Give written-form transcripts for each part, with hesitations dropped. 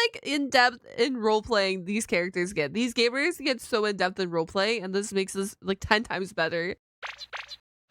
like in depth in role playing these characters get. These gamers get so in depth in role play, and this makes this like 10 times better.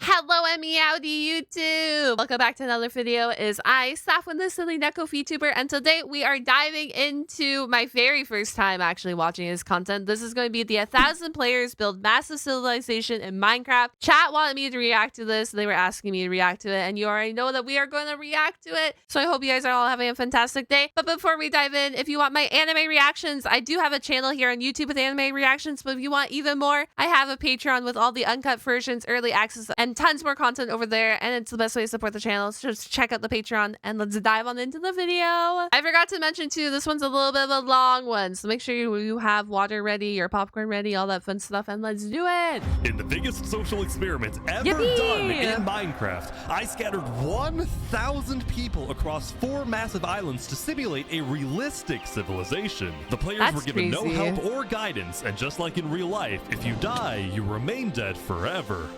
Hello and meowdy YouTube! Welcome back to another video. Is I, Saphwyn, the silly Neko VTuber, and today we are diving into my very first time actually watching his content. This is going to be the 1,000 players build massive civilization in Minecraft. Chat wanted me to react to this. They were asking me to react to it, and you already know that we are going to react to it. So I hope you guys are all having a fantastic day. But before we dive in, if you want my anime reactions, I do have a channel here on YouTube with anime reactions, but if you want even more, I have a Patreon with all the uncut versions, early access, and tons more content over there, and it's the best way to support the channel. So just check out the Patreon and let's dive on into the video. I forgot to mention too, this one's a little bit of a long one, so make sure you have water ready, your popcorn ready, all that fun stuff, and let's do it. In the biggest social experiment ever done in Minecraft, I scattered 1,000 people across 4 massive islands to simulate a realistic civilization. The players were given no help or guidance, and just like in real life, if you die, you remain dead forever.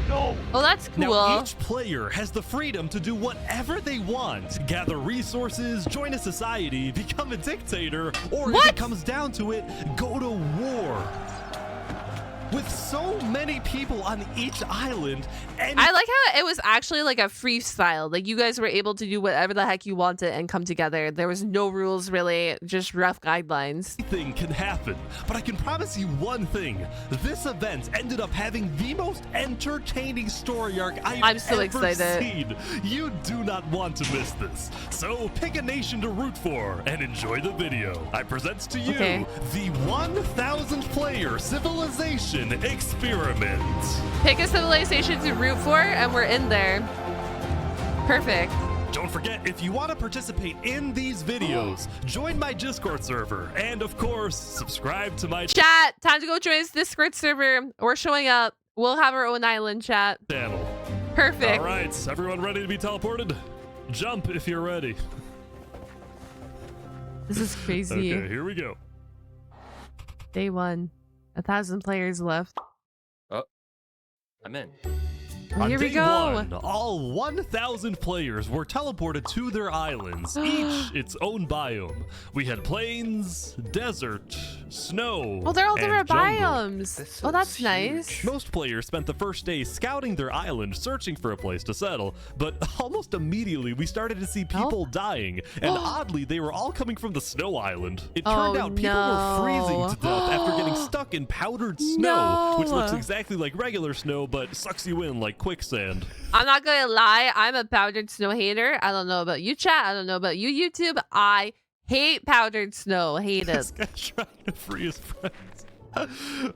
No. Oh, that's cool. Now, each player has the freedom to do whatever they want. Gather resources, join a society, become a dictator, or if it comes down to it, go to war. With so many people on each island, and I like how it was actually like a freestyle. Like you guys were able to do whatever the heck you wanted and come together. There was no rules really, just rough guidelines. Anything can happen, but I can promise you one thing. This event ended up having the most entertaining story arc I've ever seen. You do not want to miss this. So pick a nation to root for and enjoy the video. I present to you the 1,000 player civilization experiment. Pick a civilization to root for, and we're in there. Perfect. Don't forget, if you want to participate in these videos, join my Discord server, and of course, subscribe to my chat. Time to go join this Discord server. We're showing up. We'll have our own island chat. Channel. Perfect. All right, everyone ready to be teleported? Jump if you're ready. This is crazy. Okay, here we go. Day 1. 1,000 players left. Oh, I'm in. Well, here we go. One, all 1,000 players were teleported to their islands, each its own biome. We had plains, desert, snow, oh, they're all different jungle. biomes. Oh, that's nice. Most players spent the first day scouting their island, searching for a place to settle, but almost immediately we started to see people dying, and oddly, they were all coming from the snow island. It turned out people were freezing to death after getting stuck in powdered snow, which looks exactly like regular snow, but sucks you in like quicksand. I'm not gonna lie, I'm a powdered snow hater. I don't know about you, chat. I don't know about you, YouTube. I hate powdered snow. Hate it. This guy's trying to free his friends. Oh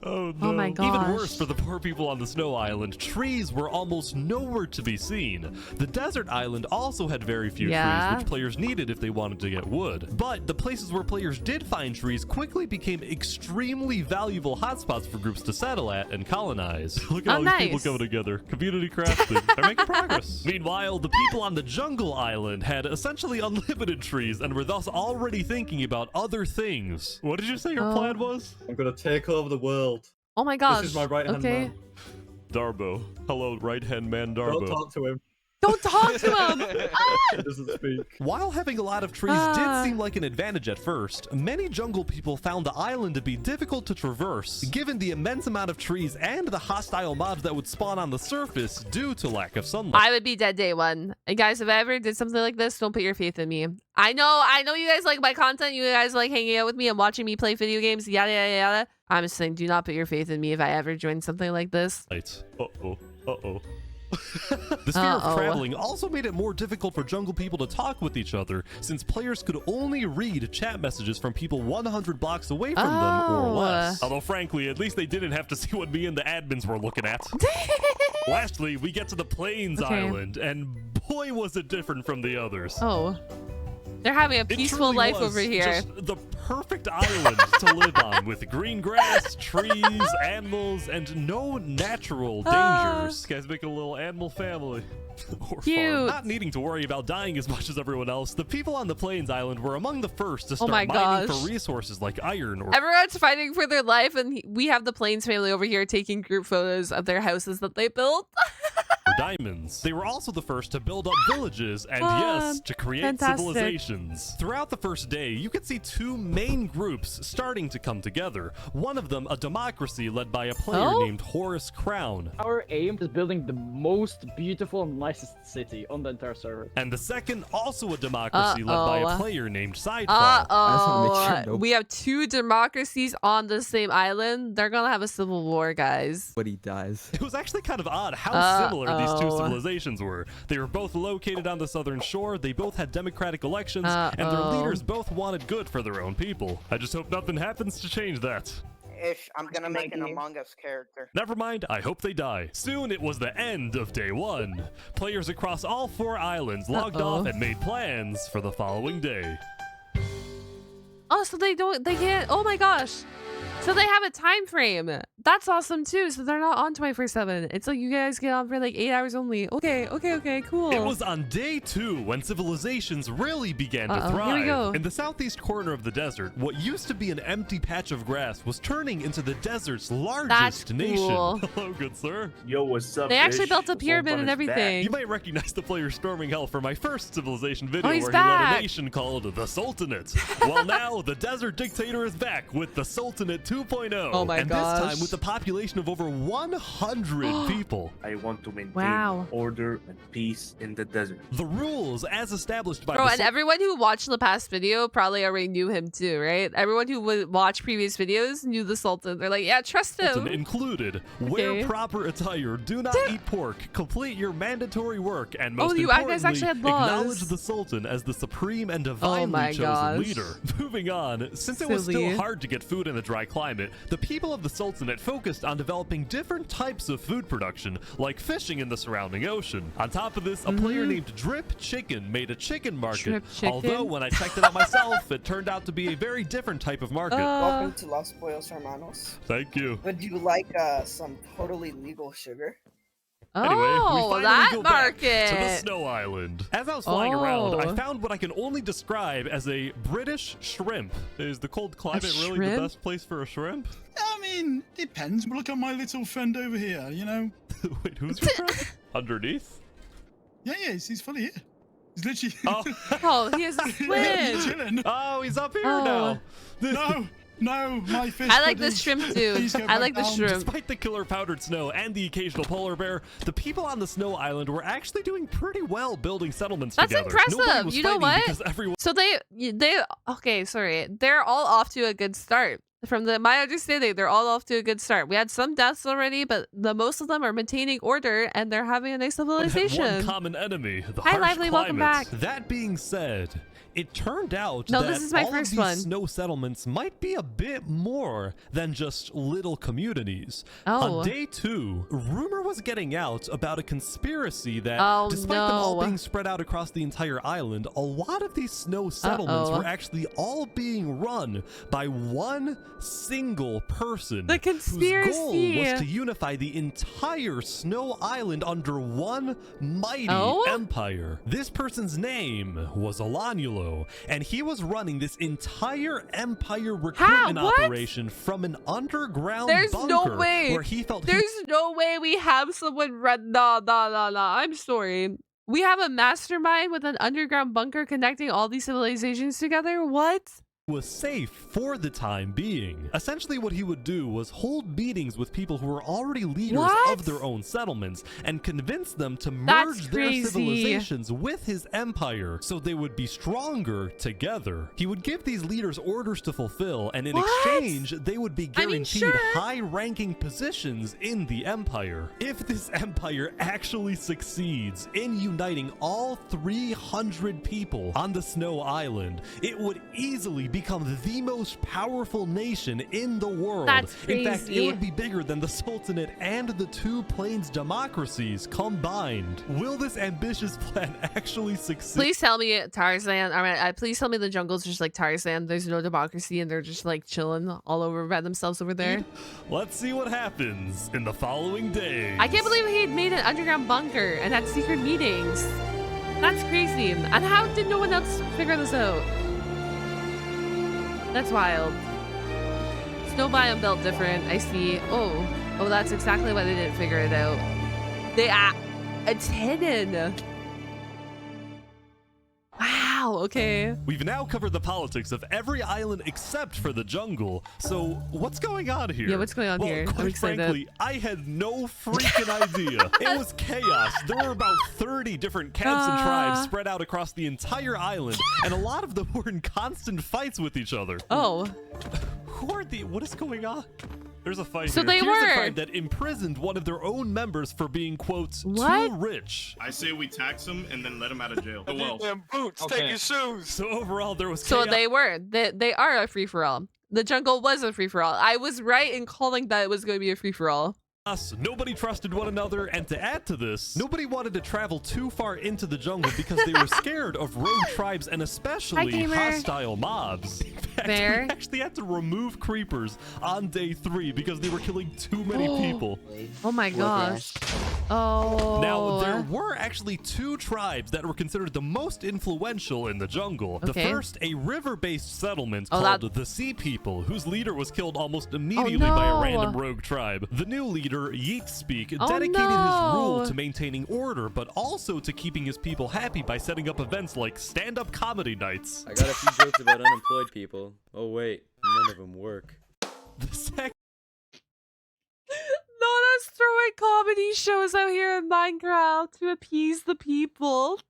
no. Oh my gosh. Even worse for the poor people on the snow island, trees were almost nowhere to be seen. The desert island also had very few trees, which players needed if they wanted to get wood. But the places where players did find trees quickly became extremely valuable hotspots for groups to settle at and colonize. Look at all these people coming together. Community crafting. They're making progress. Meanwhile, the people on the jungle island had essentially unlimited trees and were thus already thinking about other things. What did you say your plan was? I'm gonna take over the world. Oh my gosh. This is my right-hand man. Darbo. Hello, right-hand man Darbo. Don't talk to him. Don't talk to him! He doesn't speak. While having a lot of trees did seem like an advantage at first, many jungle people found the island to be difficult to traverse, given the immense amount of trees and the hostile mobs that would spawn on the surface due to lack of sunlight. I would be dead day 1. And guys, if I ever did something like this, don't put your faith in me. I know you guys like my content, you guys like hanging out with me and watching me play video games, yada yada yada. I'm just saying, do not put your faith in me if I ever join something like this. Uh-oh. Uh-oh. The fear of traveling also made it more difficult for jungle people to talk with each other, since players could only read chat messages from people 100 blocks away from them or less. Although frankly, at least they didn't have to see what me and the admins were looking at. Lastly, we get to the Plains Island, and boy was it different from the others. Oh. They're having a peaceful life over here. Just the perfect island to live on, with green grass, trees, animals, and no natural dangers. This guy's making a little animal family. Or farm. Not needing to worry about dying as much as everyone else, the people on the Plains Island were among the first to start mining for resources like iron. Everyone's fighting for their life, and we have the Plains family over here taking group photos of their houses that they built. diamonds. They were also the first to build up villages and, yes, to create civilizations. Throughout the first day, you could see two main groups starting to come together. One of them, a democracy led by a player named Horace Crown. Our aim is building the most beautiful and nicest city on the entire server. And the second, also a democracy led by a player named Saphwyn. We have two democracies on the same island. They're gonna have a civil war, guys. But he dies. It was actually kind of odd how similar these two civilizations were. They were both located on the southern shore, they both had democratic elections, and their leaders both wanted good for their own people. I just hope nothing happens to change that. Ish, I'm gonna make an Among Us character. Never mind, I hope they die. Soon it was the end of day one. Players across all 4 islands logged off and made plans for the following day. Oh, so they can't, oh my gosh. So they have a time frame. That's awesome too. So they're not on 24/7. It's like you guys get on for like 8 hours only. Okay, cool. It was on day 2 when civilizations really began to thrive. Here we go. In the southeast corner of the desert, what used to be an empty patch of grass was turning into the desert's largest nation. Cool. Hello, good sir. Yo, what's up? They actually built a pyramid and everything. You might recognize the player storming hell from my first civilization video he's where back. he led a nation called the Sultanate. Well, now the desert dictator is back with the Sultanate 2.0. Oh my and gosh. this time with a population of over 100 people. I want to maintain order and peace in the desert. The rules as established by Bro, and everyone who watched the past video probably already knew him too, right? Everyone who would watch previous videos knew the Sultan. They're like, yeah, trust him. Sultan included. Wear proper attire. Do not eat pork. Complete your mandatory work. And most importantly, guys actually had laws. acknowledge the Sultan as the supreme and divinely chosen leader. Moving on, since it was still hard to get food in a dry climate, the people of the Sultanate focused on developing different types of food production, like fishing in the surrounding ocean. On top of this, a player named Drip Chicken made a chicken market. Although when I checked it out myself, it turned out to be a very different type of market. Welcome to Los Pollos Hermanos. Thank you. Would you like some totally legal sugar? Anyway, we finally that go market. back to the Snow Island. As I was flying around, I found what I can only describe as a British shrimp. Is the cold climate really the best place for a shrimp? I mean, depends. Look at my little friend over here, you know? Wait, who's your friend? Underneath? Yeah, he's fully here. He's literally... Oh, he has a swim. chilling. Oh, he's up here now. No, my fish. I like this shrimp too. I like the shrimp. Despite the killer powdered snow and the occasional polar bear, the people on the Snow Island were actually doing pretty well building settlements together. That's impressive. You know what? So they're all off to a good start. From my understanding, they're all off to a good start. We had some deaths already, but most of them are maintaining order and they're having a nice civilization. One common enemy, the Hi, harsh Lively, climate. welcome back. That being said, it turned out No, that this is my all first of these one. snow settlements might be a bit more than just little communities. Oh. On day 2, rumor was getting out about a conspiracy that, despite them all being spread out across the entire island, a lot of these snow settlements were actually all being run by one single person. The conspiracy. Whose goal was to unify the entire Snow Island under one mighty empire. This person's name was Alanulo. And he was running this entire empire recruitment operation from an underground bunker where he felt There's no way we have someone run. No. I'm sorry. We have a mastermind with an underground bunker connecting all these civilizations together? What? Was safe for the time being. Essentially what he would do was hold meetings with people who were already leaders of their own settlements and convince them to merge their civilizations with his empire so they would be stronger together. He would give these leaders orders to fulfill, and in exchange they would be guaranteed high-ranking positions in the empire. If this empire actually succeeds in uniting all 300 people on the Snow Island, it would easily become the most powerful nation in the world. That's crazy. In fact, it would be bigger than the Sultanate and the two plains democracies combined. Will this ambitious plan actually succeed? Please tell me Tarzan. All right, please tell me the jungle's just like Tarzan. There's no democracy and they're just like chilling all over by themselves over there. Let's see what happens in the following days. I can't believe he had made an underground bunker and had secret meetings. That's crazy. And how did no one else figure this out? That's wild. Snow biome built different. I see. Oh, that's exactly why they didn't figure it out. It's hidden. Wow, okay. We've now covered the politics of every island except for the jungle. So what's going on here? Yeah, what's going on here? I'm Quite excited. frankly, I had no freaking idea. It was chaos. There were about 30 different camps and tribes spread out across the entire island, and a lot of them were in constant fights with each other. Oh. Who are the... What is going on? There's a fight So here. they Here's were. a tribe that imprisoned one of their own members for being, quote, What? too rich. I say we tax him and then let him out of jail. Well, Damn boots, take your shoes. So overall, there was So chaos. they were. They are a free-for-all. The jungle was a free-for-all. I was right in calling that it was going to be a free-for-all. Nobody trusted one another, and to add to this, nobody wanted to travel too far into the jungle because they were scared of rogue tribes and especially gamer. hostile mobs. In fact, Fair. we actually had to remove creepers on day 3 because they were killing too many people. Oh my gosh. Oh. Now, there were actually 2 tribes that were considered the most influential in the jungle. The Okay. first, a river-based settlement Oh, called that- the Sea People, whose leader was killed almost immediately by a no. random rogue tribe. The new leader, Yitzpeak, Oh, dedicated his rule no. to maintaining order, but also to keeping his people happy by setting up events like stand-up comedy nights. I got a few jokes about unemployed people. Oh wait, none of them work. The second Not us throwing comedy shows out here in Minecraft to appease the people.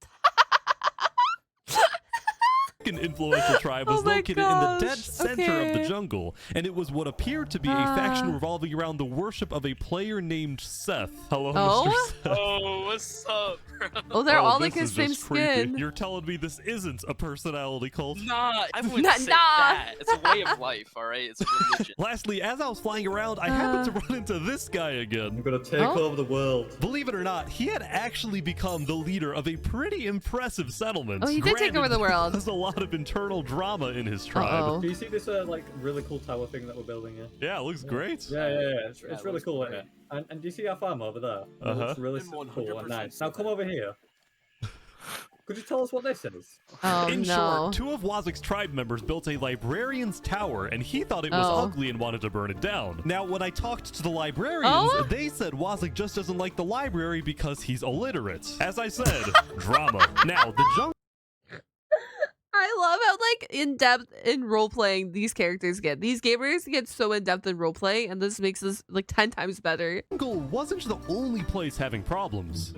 influential tribe was Oh my located in the dead gosh, center of the okay. jungle, and it was what appeared to be a faction revolving around the worship of a player named Seth. Hello, Oh? Mr. Seth. Oh, what's up, bro? Oh, they're all this like his is same just creepy. skin. You're telling me this isn't a personality cult? Nah, I wouldn't Nah, say nah. that. It's a way of life, all right? It's a religion. Lastly, as I was flying around, I happened to run into this guy again. I'm gonna take Oh. over the world. Believe it or not, he had actually become the leader of a pretty impressive settlement. Oh, he did take over the world. There's a lot of internal drama in his tribe. Uh-oh. Do you see this like really cool tower thing that we're building here? Yeah, it looks great. Yeah. It's it really looks cool, great. isn't it? And do you see our farm over there? It Uh-huh. looks really I'm cool 100% and nice. see Now come that. over here. Could you tell us what this is? Oh In no. short, 2 of Wazik's tribe members built a librarian's tower, and he thought it was Oh. ugly and wanted to burn it down. Now, when I talked to the librarians, Oh? they said Wazik just doesn't like the library because he's illiterate. As I said, drama. Now, the jungle I love how like in depth in role playing these characters get. These gamers get so in depth in role play, and this makes us like 10 times better. wasn't the only place having problems.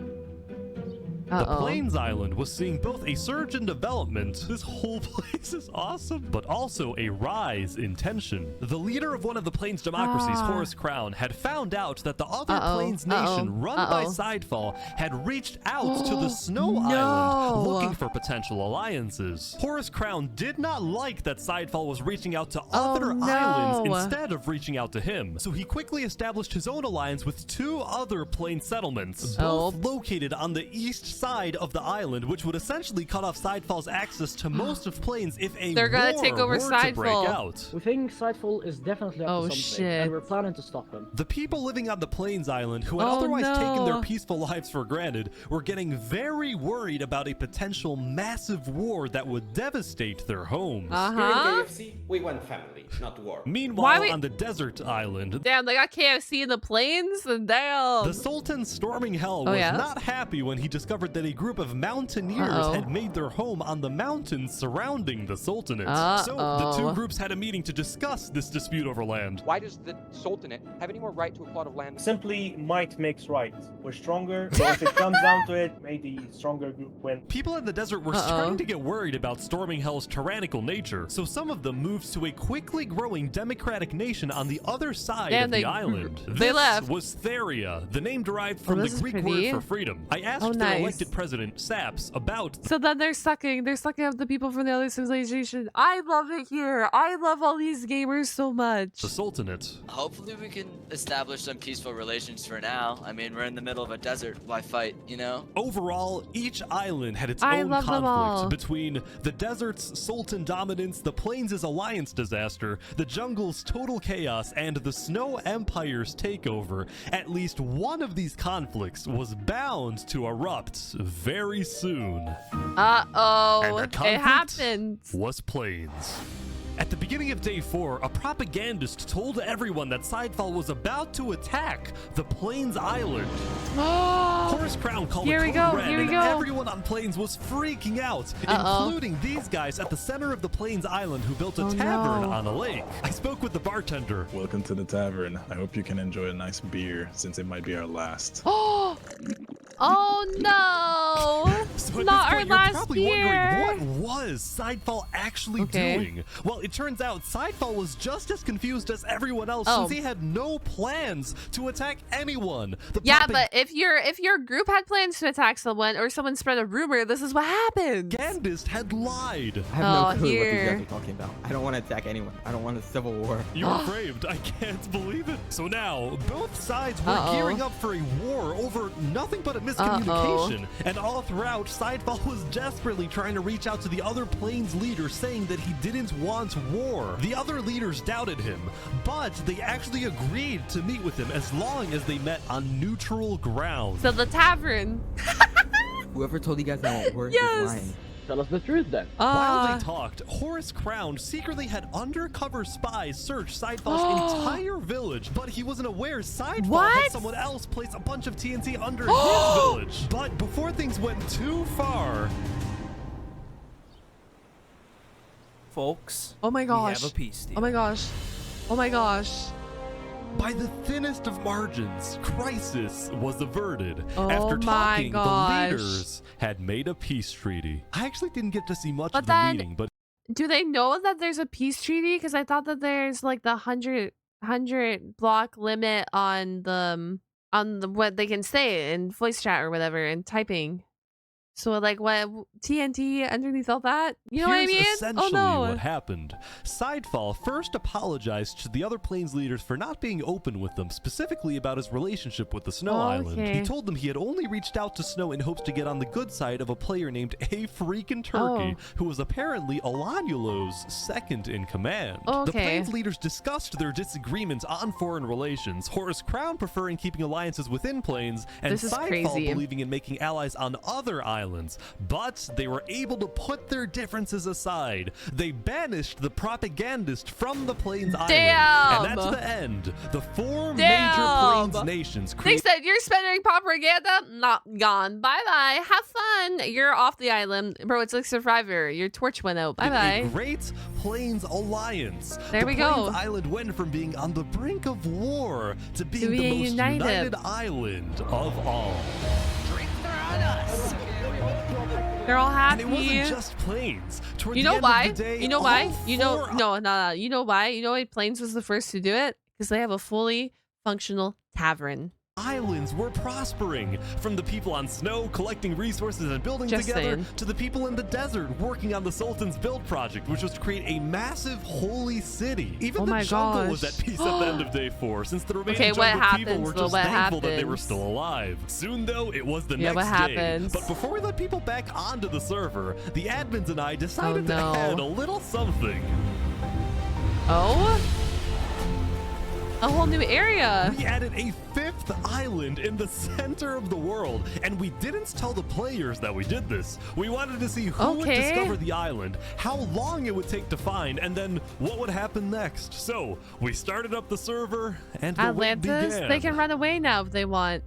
The Uh-oh. Plains Island was seeing both a surge in development, this whole place is awesome, but also a rise in tension. The leader of one of the Plains democracies, Horus Crown, had found out that the other Plains nation run by Sidefall had reached out to the Snow Island looking for potential alliances. Horus Crown did not like that Sidefall was reaching out to other islands instead of reaching out to him, so he quickly established his own alliance with 2 other Plains settlements, both located on the east side of the island, which would essentially cut off Sidefall's access to most of Plains if a They're gonna war take over were to break Sidefall. out. We think Sidefall is definitely up to something, shit. and we're planning to stop him. The people living on the Plains Island, who had Oh, otherwise taken their no. peaceful lives for granted, were getting very worried about a potential massive war that would devastate their homes. Uh-huh. We want family, not war. Meanwhile, on the desert island, Damn, they got KFC in the plains? And damn. the Sultan storming hell Oh, was yeah? not happy when he discovered that a group of mountaineers had made their home on the mountains surrounding the Sultanate. So the 2 groups had a meeting to discuss this dispute over land. Why does the Sultanate have any more right to a plot of land? Simply, might makes right. We're stronger, so if it comes down to it, may the stronger group win. People in the desert were starting to get worried about Storming Hell's tyrannical nature, so some of them moved to a quickly growing democratic nation on the other side of the island. They left. was Theria, the name derived from the this is Greek pretty. word for freedom. I asked their nice. elected president, Saps, about So then they're sucking up the people from the other civilization. I love it here. I love all these gamers so much. the Sultanate. Hopefully we can establish some peaceful relations for now. I mean, we're in the middle of a desert. Why fight, you know? Overall, each island had its I own love them all. conflict between the desert's Sultan dominance, the plains' alliance disaster, the jungle's total chaos, and the Snow Empire's takeover. At least one of these conflicts was bound to erupt very soon. Uh-oh. And the It conflict happened. was Plains. At the beginning of day 4, a propagandist told everyone that Sidefall was about to attack the Plains Island. Horus Crown called Here we it go, Code Red, here we and go. everyone on Plains was freaking out, including these guys at the center of the Plains Island who built a tavern on a lake. I spoke with the bartender. Welcome to the tavern. I hope you can enjoy a nice beer, since it might be our last. Oh no! So at Not this our point, you're last probably year. wondering, what was Sidefall actually doing? Well, it turns out Sidefall was just as confused as everyone else since he had no plans to attack anyone. But if your group had plans to attack someone or someone spread a rumor, this is what happened. Propagandist had lied. I have no clue what these guys are talking about. I don't want to attack anyone. I don't want a civil war. You were framed. I can't believe it. So now, both sides were gearing up for a war over nothing but a miscommunication. And all throughout, Sidefall was desperately trying to reach out to the other Plains leaders saying that he didn't want war. The other leaders doubted him, but they actually agreed to meet with him as long as they met on neutral ground. So the tavern. Whoever told you guys I won't work is lying. Tell us the truth then. While they talked, Horus Crown secretly had undercover spies search Sidefall's entire village, but he wasn't aware Sidefall had someone else place a bunch of TNT under his village. But before things went too far... Folks, oh my gosh. we have a peace deal. Oh my gosh. Oh my gosh. By the thinnest of margins, crisis was averted. Oh After talking, gosh. the leaders had made a peace treaty. I actually didn't get to see much of the meeting, but... Do they know that there's a peace treaty? Because I thought that there's like the 100 block limit on the what they can say in voice chat or whatever and typing. So like what TNT underneath all that? You know what I mean? Essentially what happened. Sidefall first apologized to the other Plains leaders for not being open with them, specifically about his relationship with the Snow Island. He told them he had only reached out to Snow in hopes to get on the good side of a player named A Freakin' Turkey, who was apparently Olanulo's second in command. The Plains leaders discussed their disagreements on foreign relations, Horus Crown preferring keeping alliances within Plains, and Sidefall believing in making allies on other islands. But they were able to put their differences aside. They banished the propagandist from the Plains Island. And that's the end. The four major Plains nations They said, you're spending propaganda? Not gone. Bye-bye. Have fun. You're off the island. Bro, it's like Survivor. Your torch went out. Bye-bye. A great Plains alliance. There we go. The Plains Island went from being on the brink of war to being the most united island of all. They're all happy. And it wasn't just Plains. You know why? You know why? You know, no. You know why? You know why Plains was the first to do it? Because they have a fully functional tavern. Islands were prospering, from the people on Snow collecting resources and building together to the people in the desert working on the Sultan's build project, which was to create a massive holy city. Even the jungle was at peace at the end of day 4, since the remaining jungle people were just thankful that they were still alive. Soon though, it was the next day. But before we let people back onto the server, the admins and I decided to add a little something. A whole new area. We added a 5th island in the center of the world, and we didn't tell the players that we did this. We wanted to see who would discover the island, how long it would take to find, and then what would happen next. So we started up the server, and the wait began. They can run away now if they want.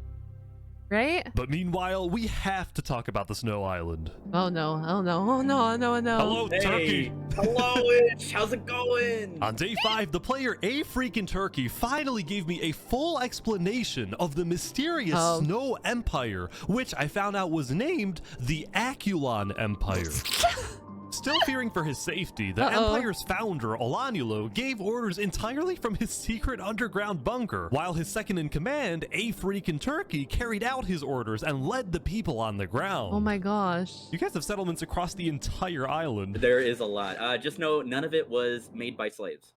Right? But meanwhile, we have to talk about the Snow Island. Oh no, oh no, oh no, oh no, oh no. Hello, Turkey. Hello-ish, how's it going? On day 5, the player A Freakin' Turkey finally gave me a full explanation of the mysterious Snow Empire, which I found out was named the Aculon Empire. Still fearing for his safety, the Empire's founder, Olanulo, gave orders entirely from his secret underground bunker, while his second in command, A Freakin' Turkey, carried out his orders and led the people on the ground. Oh my gosh. You guys have settlements across the entire island. There is a lot. Just know none of it was made by slaves.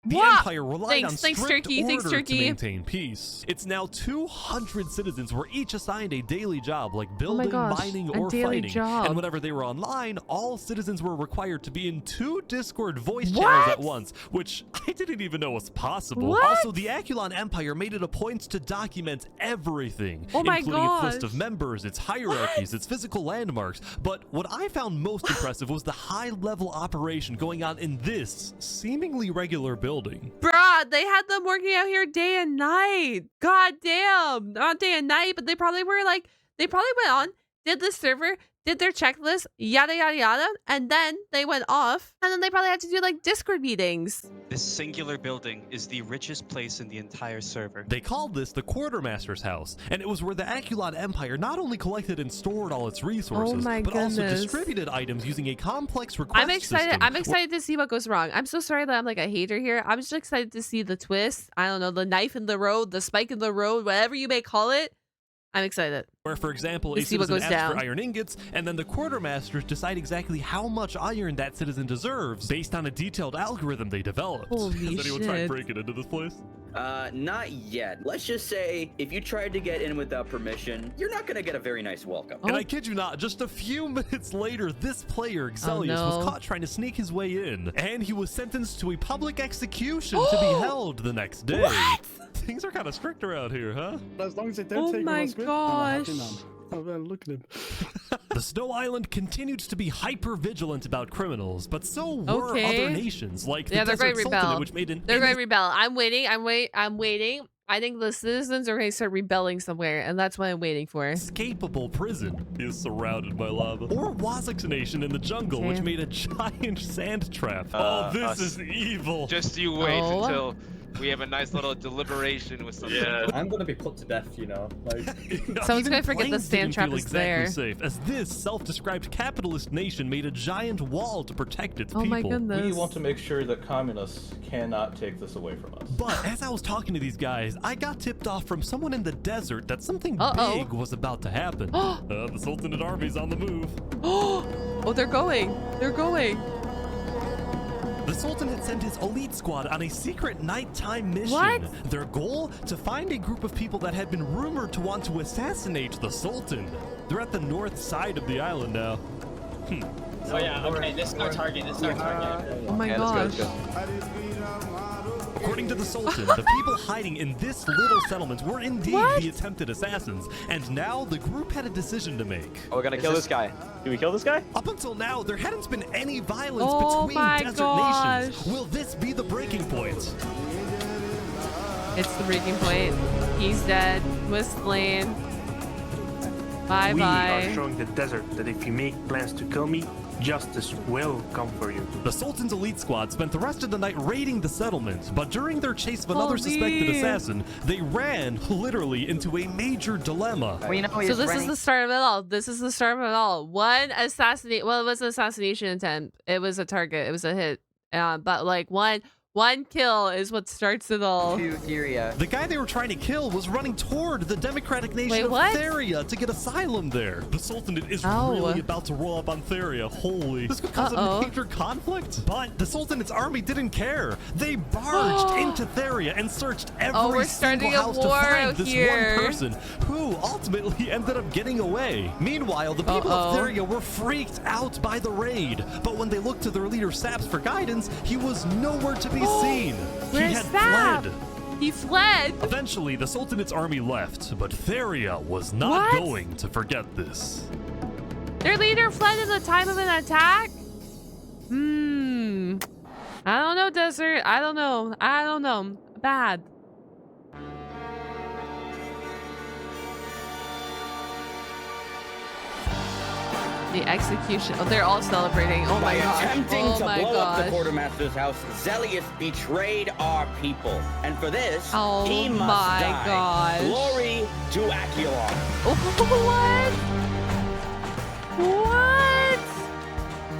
The What? Empire relied on Thanks, strict Turkey. Thanks, order Turkey. to maintain peace. It's now 200 citizens were each assigned a daily job like building, gosh, mining, a or daily fighting. job. And whenever they were online, all citizens were required to be in 2 Discord voice What? channels at once, which I didn't even know was possible. What? Also, the Aculon Empire made it a point to document everything, Oh my including its list gosh. of members, its hierarchies, its physical landmarks. But what I found most impressive was the high-level operation going on in this seemingly regular building. Bruh, they had them working out here day and night. God damn. Not day and night, but they probably were like, they probably went on, did the server, did their checklist, yada, yada, yada, and then they went off, and then they probably had to do like Discord meetings. This singular building is the richest place in the entire server. They called this the Quartermaster's House, and it was where the Aculon Empire not only collected and stored all its resources, my but also goodness. distributed items using a complex request I'm excited. system. I'm excited to see what goes wrong. I'm so sorry that I'm like a hater here. I'm just excited to see the twist. I don't know, the knife in the road, the spike in the road, whatever you may call it. I'm excited. Where, for example, a Let's see what citizen goes asks down. for iron ingots, and then the quartermasters decide exactly how much iron that citizen deserves based on a detailed algorithm they developed. Holy Has anyone tried shit. breaking into this place? Not yet. Let's just say, if you tried to get in without permission, you're not gonna get a very nice welcome. And I kid you not, just a few minutes later, this player, Xelius, was caught trying to sneak his way in, and he was sentenced to a public execution to be held the next day. What? Things are kind of strict around here, huh? As long as they don't take my my script, gosh. I'm a happy man. Oh, man, look at him. The Snow Island continued to be hyper-vigilant about criminals, but so were Okay. other nations, like Yeah, the they're going Desert to rebel. Sultanate, which made an They're going to rebel. I'm waiting. I'm waiting. I think the citizens are going to start rebelling somewhere, and that's what I'm waiting for. inescapable prison is surrounded by lava. Or Wazak's nation in the jungle, which Okay. made a giant sand trap. Oh, this is evil. Just you wait Oh. until we have a nice little deliberation with some people. I'm gonna be put to death, you know. Like, Someone's going to forget the Plains sand didn't trap feel is exactly there. safe, as this self-described capitalist nation made a giant wall to protect its Oh people. my goodness. We want to make sure that communists cannot take this away from us. But as I was talking to these guys, I got tipped off from someone in the desert that something big was about to happen. The Sultanate army's on the move. Oh, they're going. They're going. The Sultan had sent his elite squad on a secret nighttime mission. What? Their goal? To find a group of people that had been rumored to want to assassinate the Sultan. They're at the north side of the island now. Oh yeah, okay, this is our target, this is our target. Oh my gosh. According to the Sultan, the people hiding in this little settlement were indeed the attempted assassins, and now the group had a decision to make. Oh, we're gonna kill this guy. Do we kill this guy? Up until now, there hadn't been any violence Oh between my desert gosh. nations. Will this be the breaking point? It's the breaking point. He's dead. Was slain. Bye We bye. are showing the desert that if you make plans to kill me, justice will come for you. The Sultan's elite squad spent the rest of the night raiding the settlement, but during their chase of another Holy. suspected assassin, they ran literally into a major dilemma. So this is the start of it all. This is the start of it all. One assassinate. Well, it was an assassination attempt. It was a target. It was a hit. But like one kill is what starts it all. The guy they were trying to kill was running toward the democratic nation Wait, of what? Theria to get asylum there. The Sultanate is really about to roll up on Theria. Holy. This could cause a major conflict. But the Sultanate's army didn't care. They barged into Theria and searched every we're single starting a house to war find out this here. one person who ultimately ended up getting away. Meanwhile, the people of Theria were freaked out by the raid. But when they looked to their leader Saps for guidance, he was nowhere to be seen. Where's he had Sap? fled. He fled. Eventually, the Sultanate's army left, but Theria was not going to forget this. Their leader fled at the time of an attack? I don't know, Desert. I don't know. I don't know. Bad. The execution. Oh, they're all celebrating. Oh my By gosh. attempting Oh to my blow up the gosh. quartermaster's house, Zelius betrayed our people, and for this, Oh he must my die. gosh. Glory to Aculon. What? What?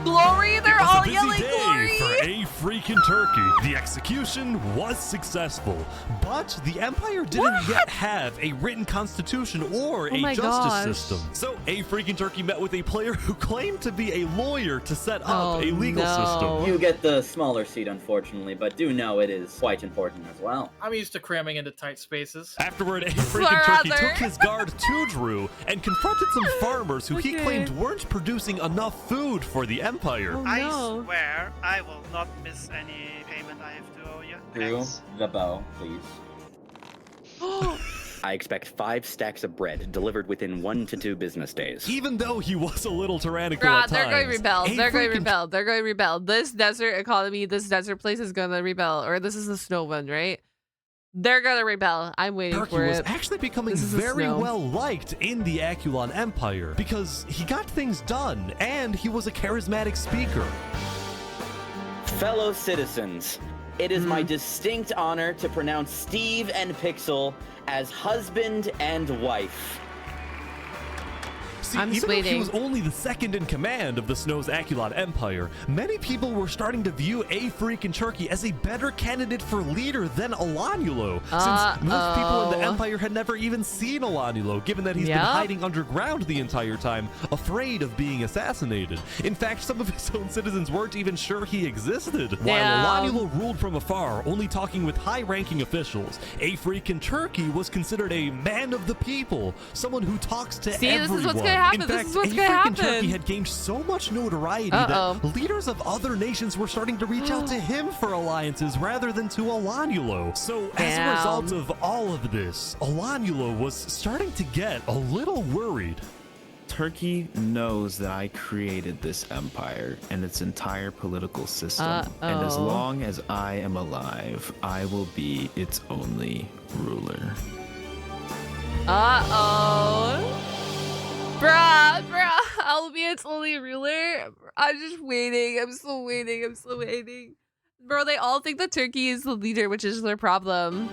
Glory? They're It was all a busy yelling day glory. for a freaking Turkey. The execution was successful, but the Empire didn't yet have a written constitution or a justice system. So A freaking Turkey met with a player who claimed to be a lawyer to set up a legal system. You get the smaller seat, unfortunately, but do know it is quite important as well. I'm used to cramming into tight spaces. Afterward, A freaking Turkey took his guard to Drew and confronted some farmers who he claimed weren't producing enough food for the Empire. I swear I will not miss any payment I have to owe you. Drew, the bow, please. I expect 5 stacks of bread delivered within 1 to 2 business days. Even though he was a little tyrannical at times. They're going to rebel. They're going to rebel. They're going to rebel. This desert economy, this desert place is going to rebel. Or this is the snow one, right? They're going to rebel. I'm waiting for it. Turkey was actually becoming very well liked in the Aculon Empire because he got things done and he was a charismatic speaker. Fellow citizens, it is my distinct honor to pronounce Steve and Pixel as husband and wife. See, even though he was only the second in command of the Snow's Aculon Empire, many people were starting to view A freaking Turkey as a better candidate for leader than Alanulo, since most people in the Empire had never even seen Alanulo, given that he's been hiding underground the entire time, afraid of being assassinated. In fact, some of his own citizens weren't even sure he existed. While Alanulo ruled from afar, only talking with high-ranking officials, A freaking Turkey was considered a man of the people, someone who talks to everyone. This is what's gonna happen. In fact, this is what's gonna happen. Turkey had gained so much notoriety that leaders of other nations were starting to reach out to him for alliances rather than to Alanulo. So as a result of all of this, Alanulo was starting to get a little worried. Turkey knows that I created this empire and its entire political system. And as long as I am alive, I will be its only ruler. Bruh, I'll be its only ruler. I'm just waiting. I'm still waiting. Bro, they all think that Turkey is the leader, which is their problem.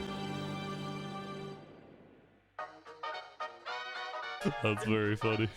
That's very funny.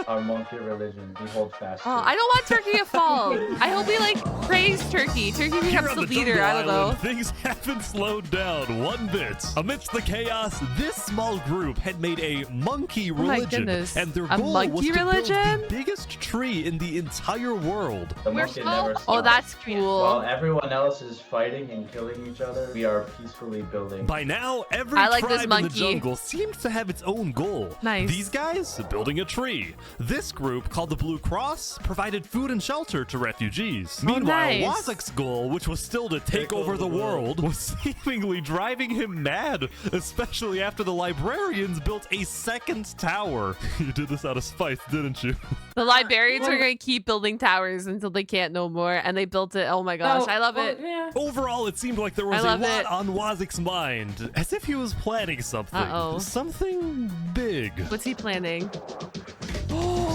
our monkey religion, we hold fast. I don't want Turkey to fall. I hope we praise Turkey. Turkey becomes the leader. I don't know. Things haven't slowed down one bit. Amidst the chaos, this small group had made a monkey religion, and their goal was to build the biggest tree in the entire world. The monkey never stops. Oh, that's cool. While everyone else is fighting and killing each other, we are peacefully building. By now, every tribe in the jungle seems to have its own goal. Nice. These guys building a tree. This group, called the Blue Cross, provided food and shelter to refugees. Meanwhile, Wazek's goal, which was still to take over the world, was seemingly driving him mad, especially after the librarians built a second tower. You did this out of spite, didn't you? The librarians are going to keep building towers until they can't no more, and they built it. Oh my gosh, I love it. Yeah. Overall, it seemed like there was a lot on Wazek's mind, as if he was planning something. Something big. What's he planning?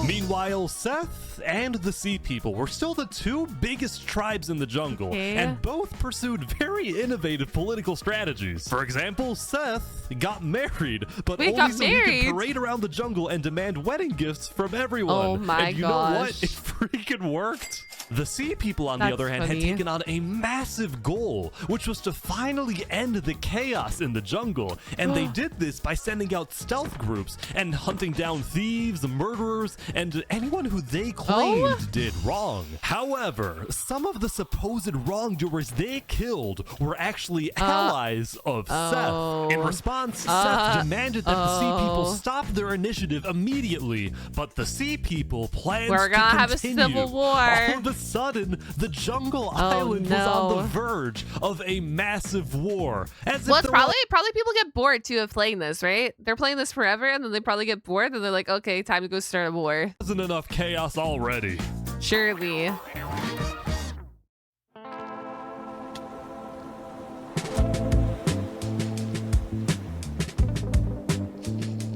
Meanwhile, Seth and the Sea People were still the 2 biggest tribes in the jungle, and both pursued very innovative political strategies. For example, Seth got married, but only so he could parade around the jungle and demand wedding gifts from everyone. Oh my and you know what? It freaking worked. The Sea People, on the other hand, had taken on a massive goal, which was to finally end the chaos in the jungle. And they did this by sending out stealth groups and hunting down thieves, murderers, and anyone who they claimed did wrong. However, some of the supposed wrongdoers they killed were actually allies of Seth. In response, Seth demanded that the Sea People stop their initiative immediately, but the Sea People planned to continue. Have a civil war. All of a sudden, the jungle island was on the verge of a massive war. Well, it's probably people get bored too of playing this, right? They're playing this forever, and then they probably get bored, and they're like, okay, time to go start a war. Wasn't enough chaos already. Surely.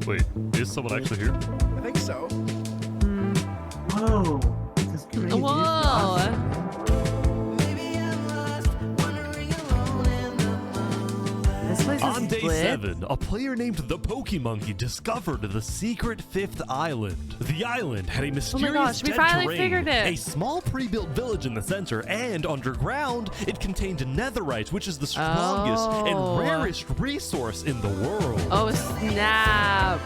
Wait, is someone actually here? I think so. Whoa. This is crazy. Whoa. On day 7, a player named the Pokemonkey discovered the secret 5th island. The island had a mysterious dead terrain, a small pre-built village in the center, and underground, it contained netherite, which is the strongest and rarest resource in the world. Oh, snap.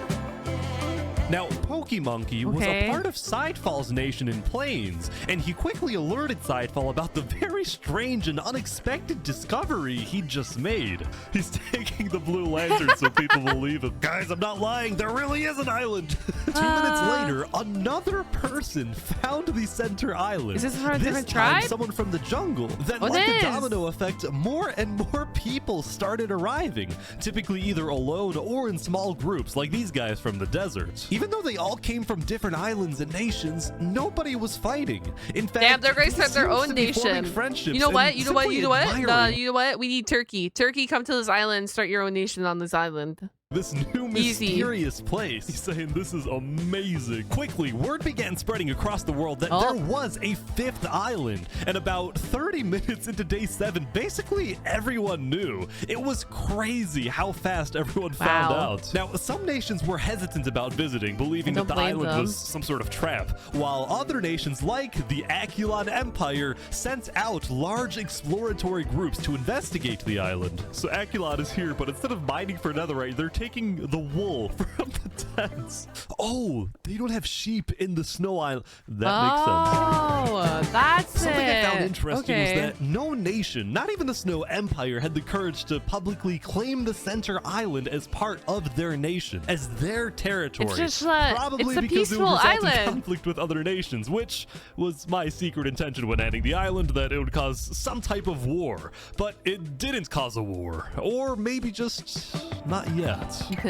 Now, Pokemonkey was a part of Sidefall's nation in Plains, and he quickly alerted Sidefall about the very strange and unexpected discovery he just made. He's taking the blue lantern so people believe him. Guys, I'm not lying. There really is an island. 2 minutes later, another person found the center island. Is this from a different time, tribe? someone from the jungle. Then, like a domino effect, more and more people started arriving, typically either alone or in small groups, like these guys from the desert. Even though they all came from different islands and nations, nobody was fighting. In fact, damn, they're going to start their own nation. You know what? You know what? You know what? No, you know what? We need Turkey. Turkey, come to this island. Start your own nation on this island. This new mysterious place. He's saying this is amazing. Quickly, word began spreading across the world that there was a 5th island. And about 30 minutes into day 7, basically everyone knew. It was crazy how fast everyone found out. Now, some nations were hesitant about visiting, believing that the island was some sort of trap, while other nations like the Aculon Empire sent out large exploratory groups to investigate the island. So Aculon is here, but instead of mining for netherite, they're taking the wool from the tents. Oh, they don't have sheep in the snow island. That makes sense. Oh, that's Something I found interesting was that no nation, not even the Snow Empire, had the courage to publicly claim the center island as part of their nation, as their territory. It's just probably it's a because it peaceful would result in island. conflict with other nations, which was my secret intention when adding the island, that it would cause some type of war. But it didn't cause a war, or maybe just not yet.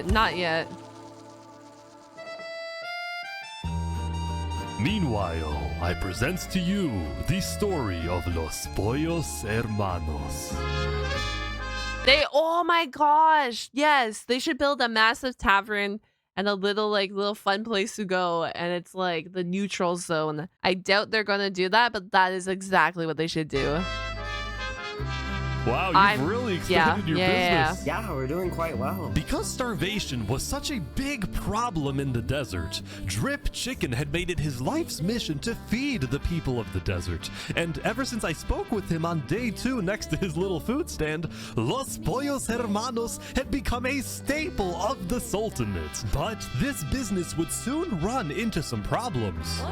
Not yet. Meanwhile, I present to you the story of Los Pollos Hermanos. Oh my gosh, yes, they should build a massive tavern and a little fun place to go, and it's like the neutral zone. I doubt they're gonna do that, but that is exactly what they should do. Wow, you've really expanded your business. Yeah, we're doing quite well. Because starvation was such a big problem in the desert, Drip Chicken had made it his life's mission to feed the people of the desert. And ever since I spoke with him on day 2 next to his little food stand, Los Pollos Hermanos had become a staple of the Sultanate. But this business would soon run into some problems.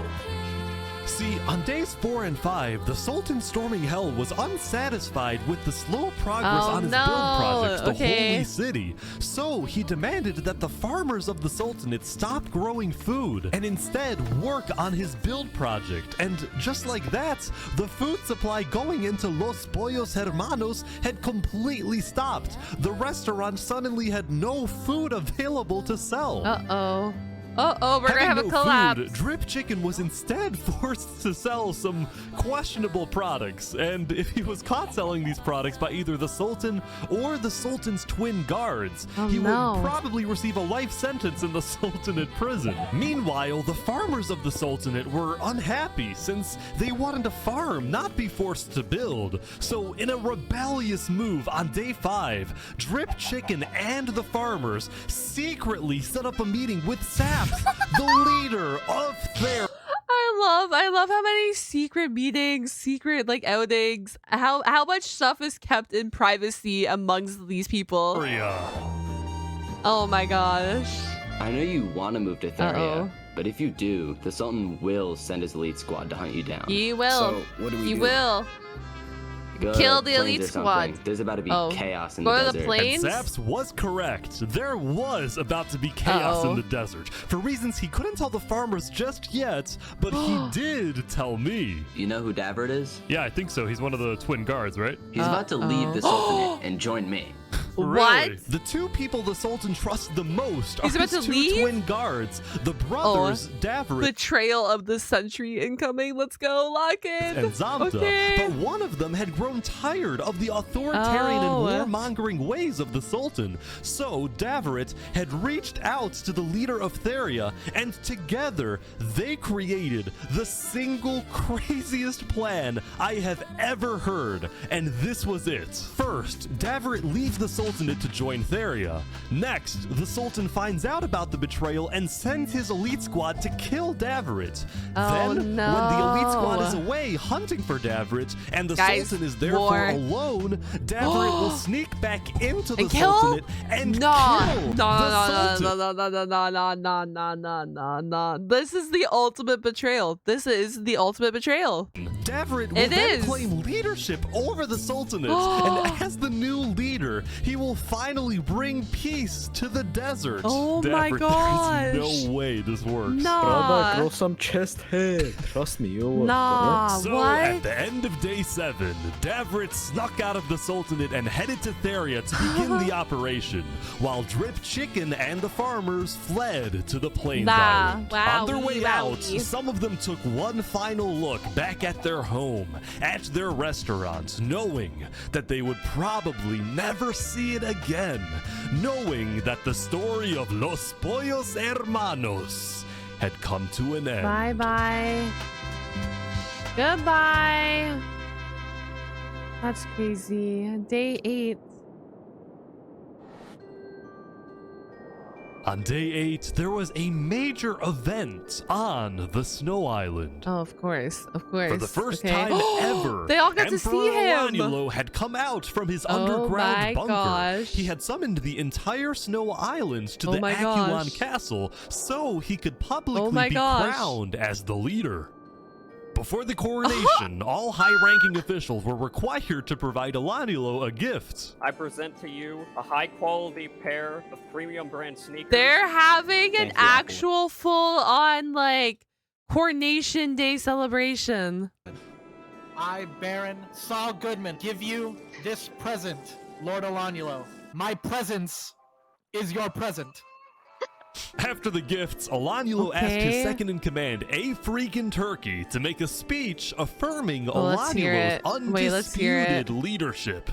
See, on days 4 and 5, the Sultan storming hell was unsatisfied with the slow progress on his build project, the Holy City. So he demanded that the farmers of the Sultanate stop growing food and instead work on his build project. And just like that, the food supply going into Los Pollos Hermanos had completely stopped. The restaurant suddenly had no food available to sell. Uh-oh. We're gonna have a collapse. Food, Drip Chicken was instead forced to sell some questionable products, and if he was caught selling these products by either the Sultan or the Sultan's twin guards, he would probably receive a life sentence in the Sultanate prison. Meanwhile, the farmers of the Sultanate were unhappy since they wanted to farm, not be forced to build. So in a rebellious move on day 5, Drip Chicken and the farmers secretly set up a meeting with Saphwyn, the leader of their... I love how many secret meetings, secret outings, how much stuff is kept in privacy amongst these people. Oh my gosh. I know you want to move to Theria, but if you do, the Sultan will send his elite squad to hunt you down. He will. So what do we do? He will. Go kill to the elite squad. There's about to be chaos in Go the to desert. the plains? And Zaps was correct. There was about to be chaos in the desert. For reasons he couldn't tell the farmers just yet, but he did tell me. You know who Davert is? Yeah, I think so. He's one of the twin guards, right? He's about to leave the Sultanate and join me. Really? The two people the Sultan trusts the most are his two twin guards, the brothers Davert. Betrayal of the century incoming. Let's go, lock in. And Zamta. But one of them had grown tired of the authoritarian and warmongering ways of the Sultan. So Davert had reached out to the leader of Theria, and together they created the single craziest plan I have ever heard. And this was it. First, Davert leaves the Sultan Sultanate to join Theria. Next, the Sultan finds out about the betrayal and sends his elite squad to kill Davrit. Oh, then, no. when the elite squad is away hunting for Davrit and the Sultan is therefore alone, Davrit will sneak back into the Sultanate and kill the Sultan. No. This is the ultimate betrayal. This is the ultimate betrayal. Davrit will then claim leadership over the Sultanate, and as the new leader, he will finally bring peace to the desert. Oh my gosh. There's no way this works. Nah. Grow some chest hair. Trust me, you'll work. Nah, So what? at the end of day 7, Davrit snuck out of the Sultanate and headed to Theria to begin the operation, while Drip Chicken and the farmers fled to the Plains Island. On their way out, some of them took one final look back at their home, at their restaurant, knowing that they would probably never see it again, knowing that the story of Los Pollos Hermanos had come to an end. Bye-bye. Goodbye. That's crazy. Day 8. On day 8, there was a major event on the Snow Island. Oh, of course. For the first time ever, They all got to see him. Alanielo had come out from his underground bunker. Gosh. He had summoned the entire Snow Island to the Aculon Castle so he could publicly be crowned as the leader. Before the coronation, all high-ranking officials were required to provide Alanielo a gift. I present to you a high-quality pair of premium brand sneakers. They're having an actual full-on, like, coronation day celebration. I, Baron Saul Goodman, give you this present, Lord Alanielo. My presence is your present. After the gifts, Alanielo asked his second-in-command, A Freakin' Turkey, to make a speech affirming Alanielo's undisputed leadership.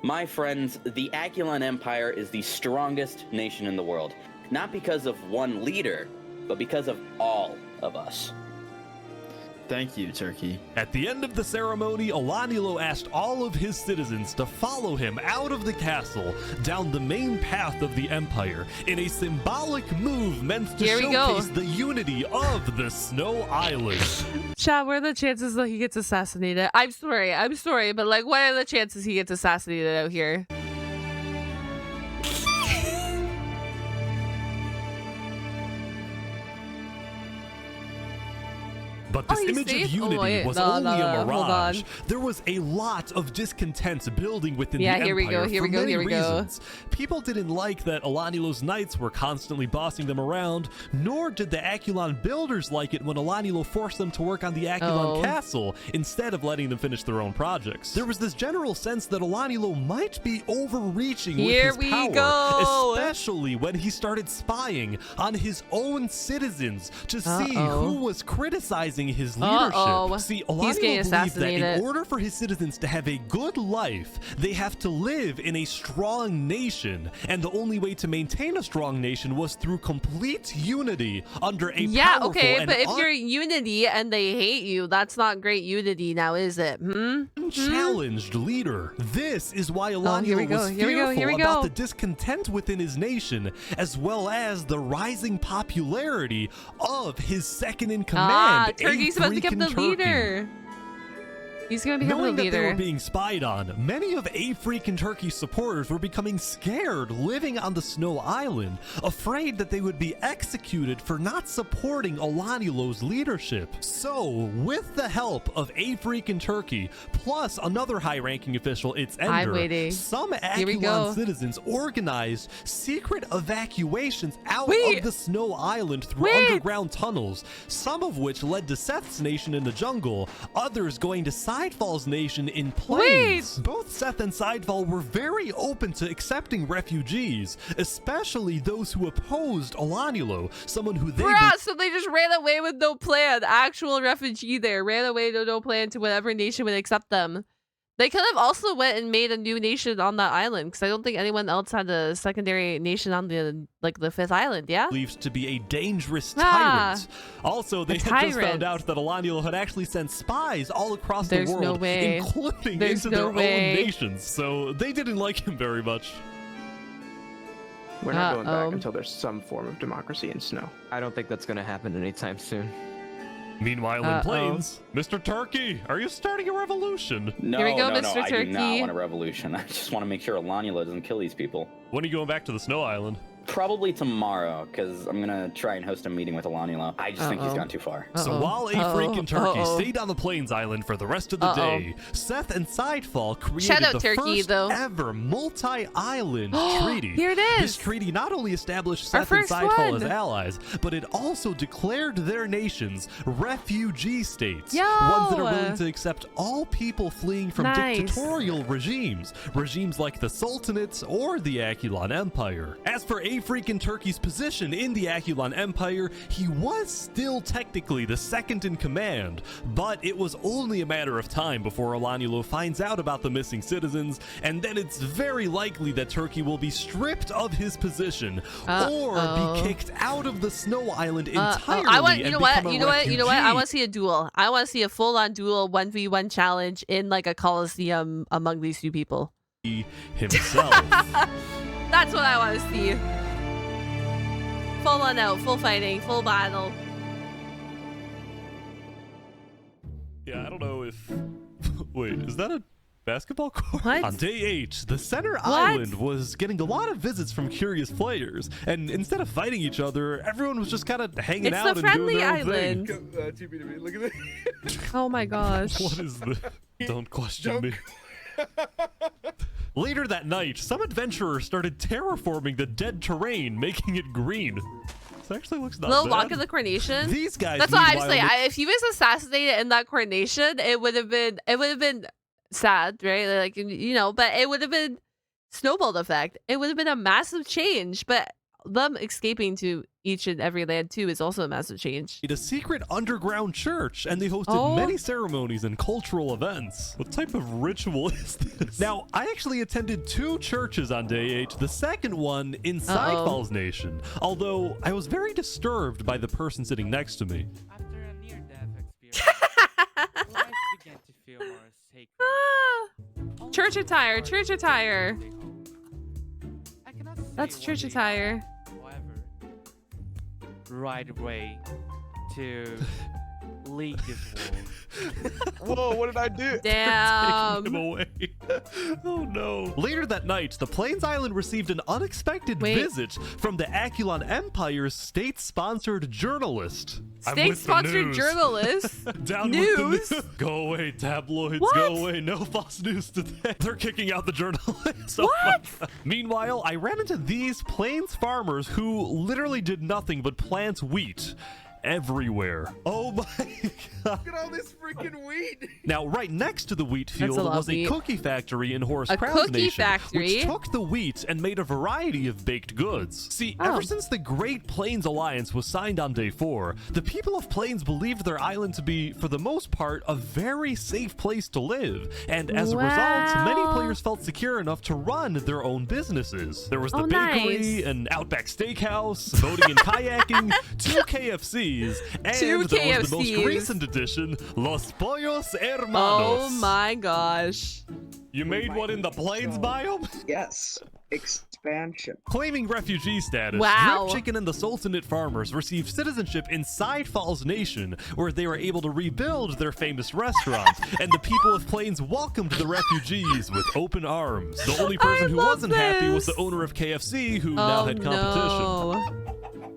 My friends, the Aculon Empire is the strongest nation in the world. Not because of one leader, but because of all of us. Thank you, Turkey. At the end of the ceremony, Alanielo asked all of his citizens to follow him out of the castle, down the main path of the Empire, in a symbolic move meant to showcase the unity of the Snow Island. Chat, what are the chances that he gets assassinated? I'm sorry, but like, what are the chances he gets assassinated out here? But this image of unity was only a mirage. There was a lot of discontent building within the Empire for many reasons. People didn't like that Alanielo's knights were constantly bossing them around, nor did the Aculon builders like it when Alanielo forced them to work on the Aculon castle instead of letting them finish their own projects. There was this general sense that Alanielo might be overreaching with his power, especially when he started spying on his own citizens to see who was criticizing his leadership. See, Alanielo believed that in order for his citizens to have a good life, they have to live in a strong nation, and the only way to maintain a strong nation was through complete unity under a powerful but if you're unity and they hate you, that's not great unity now, is it? Challenged leader. This is why Alanielo was fearful about the discontent within his nation, as well as the rising popularity of his second-in-command, Turkey's about to become the leader. He's gonna become Knowing the leader. that they were being spied on, many of A Freakin' Turkey's supporters were becoming scared living on the Snow Island, afraid that they would be executed for not supporting Alanielo's leadership. So, with the help of A Freakin' Turkey, plus another high-ranking official, its Ender, some Aculon citizens organized secret evacuations out of the Snow Island through underground tunnels, some of which led to Seth's nation in the jungle, others going to Sidefall's nation in plains. Both Seth and Sidefall were very open to accepting refugees, especially those who opposed Alanielo, someone who they so they just ran away with no plan. Actual refugee there ran away with no plan to whatever nation would accept them. They could have also went and made a new nation on that island, because I don't think anyone else had a secondary nation on the the 5th island. Yeah, believed to be a dangerous tyrant. Also, they had just found out that Alaniel had actually sent spies all across the world, no way. including There's into no their way. own nations. So they didn't like him very much. We're not going back until there's some form of democracy in Snow. I don't think that's gonna happen anytime soon. Meanwhile, in Plains, Mr. Turkey, are you starting a revolution? No, Here we go, no, Mr. no, I do not Turkey. want a revolution. I just want to make sure Alaniel doesn't kill these people. When are you going back to the Snow Island? Probably tomorrow, because I'm gonna try and host a meeting with Alaniel. I just think he's gone too far. So while a freaking turkey stayed on the Plains Island for the rest of the day, Seth and Sidefall created the first ever multi-island treaty. Here it is. This treaty not only established Our Seth and first Sidefall one. as allies, but it also declared their nations refugee states. Yo. Ones that are willing to accept all people fleeing from Nice. dictatorial regimes. Regimes like the Sultanate or the Akulon Empire. As for a freaking turkey's position in the Akulon Empire, he was still technically the second in command, but it was only a matter of time before Alaniel finds out about the missing citizens, and then it's very likely that Turkey will be stripped of his position or be kicked out of the Snow Island entirely. I want, and become a refugee. I want to see a duel. I want to see a full-on duel 1v1 challenge in like a coliseum among these two people. Himself. That's what I want to see. Full on out, full fighting, full battle. Yeah, I don't know if... Wait, is that a basketball court? What? On day 8, the center island was getting a lot of visits from curious players, and instead of fighting each other, everyone was just kind of hanging out and doing their own thing. Look at this. Oh my gosh. What is this? Don't question me. Later that night, some adventurers started terraforming the dead terrain, making it green. This actually looks not Little bad. Lock of the Coronation. These guys. That's what I'm saying. meanwhile, If he was assassinated in that coronation, it would have been sad, right? Like, you know, but it would have been snowball effect. It would have been a massive change, but them escaping to each and every land too is also a massive change. a secret underground church, and they hosted many ceremonies and cultural events. What type of ritual is this? Now, I actually attended 2 churches on day 8, the second one in Sidefall's nation, although I was very disturbed by the person sitting next to me. After a near-death experience, life began to feel more sacred. Church attire, church attire. I cannot say That's church what they attire. are, however, right away to lead this world. Whoa, what did I do? Damn. Taking him away. Oh no. Later that night, the Plains Island received an unexpected visit from the Akulon Empire's state-sponsored journalist. State-sponsored journalist? Down News? with the news. Go away, tabloids. What? Go away. No false news today. They're kicking out the journalists. What? Meanwhile, I ran into these Plains farmers who literally did nothing but plant wheat everywhere. Oh my god. Look at all this freaking wheat. Now, right next to the wheat field That's a lot was of a wheat. cookie factory in Horus A Crown's cookie nation, factory? which took the wheat and made a variety of baked goods. See, ever since the Great Plains Alliance was signed on day 4, the people of Plains believed their island to be, for the most part, a very safe place to live, and as a result, many players felt secure enough to run their own businesses. There was the bakery, an Outback Steakhouse, boating and kayaking, 2 KFCs, and there was the most KFCs. recent addition, Los Pollos Hermanos. Oh my gosh. You made one in the Plains biome? Yes. Expansion. Claiming refugee status, Wow. Drip Chicken and the Sultanate farmers received citizenship in Sidefall's nation, where they were able to rebuild their famous restaurant, and the people of Plains welcomed the refugees with open arms. The only person who wasn't happy was the owner of KFC, who now had competition. No.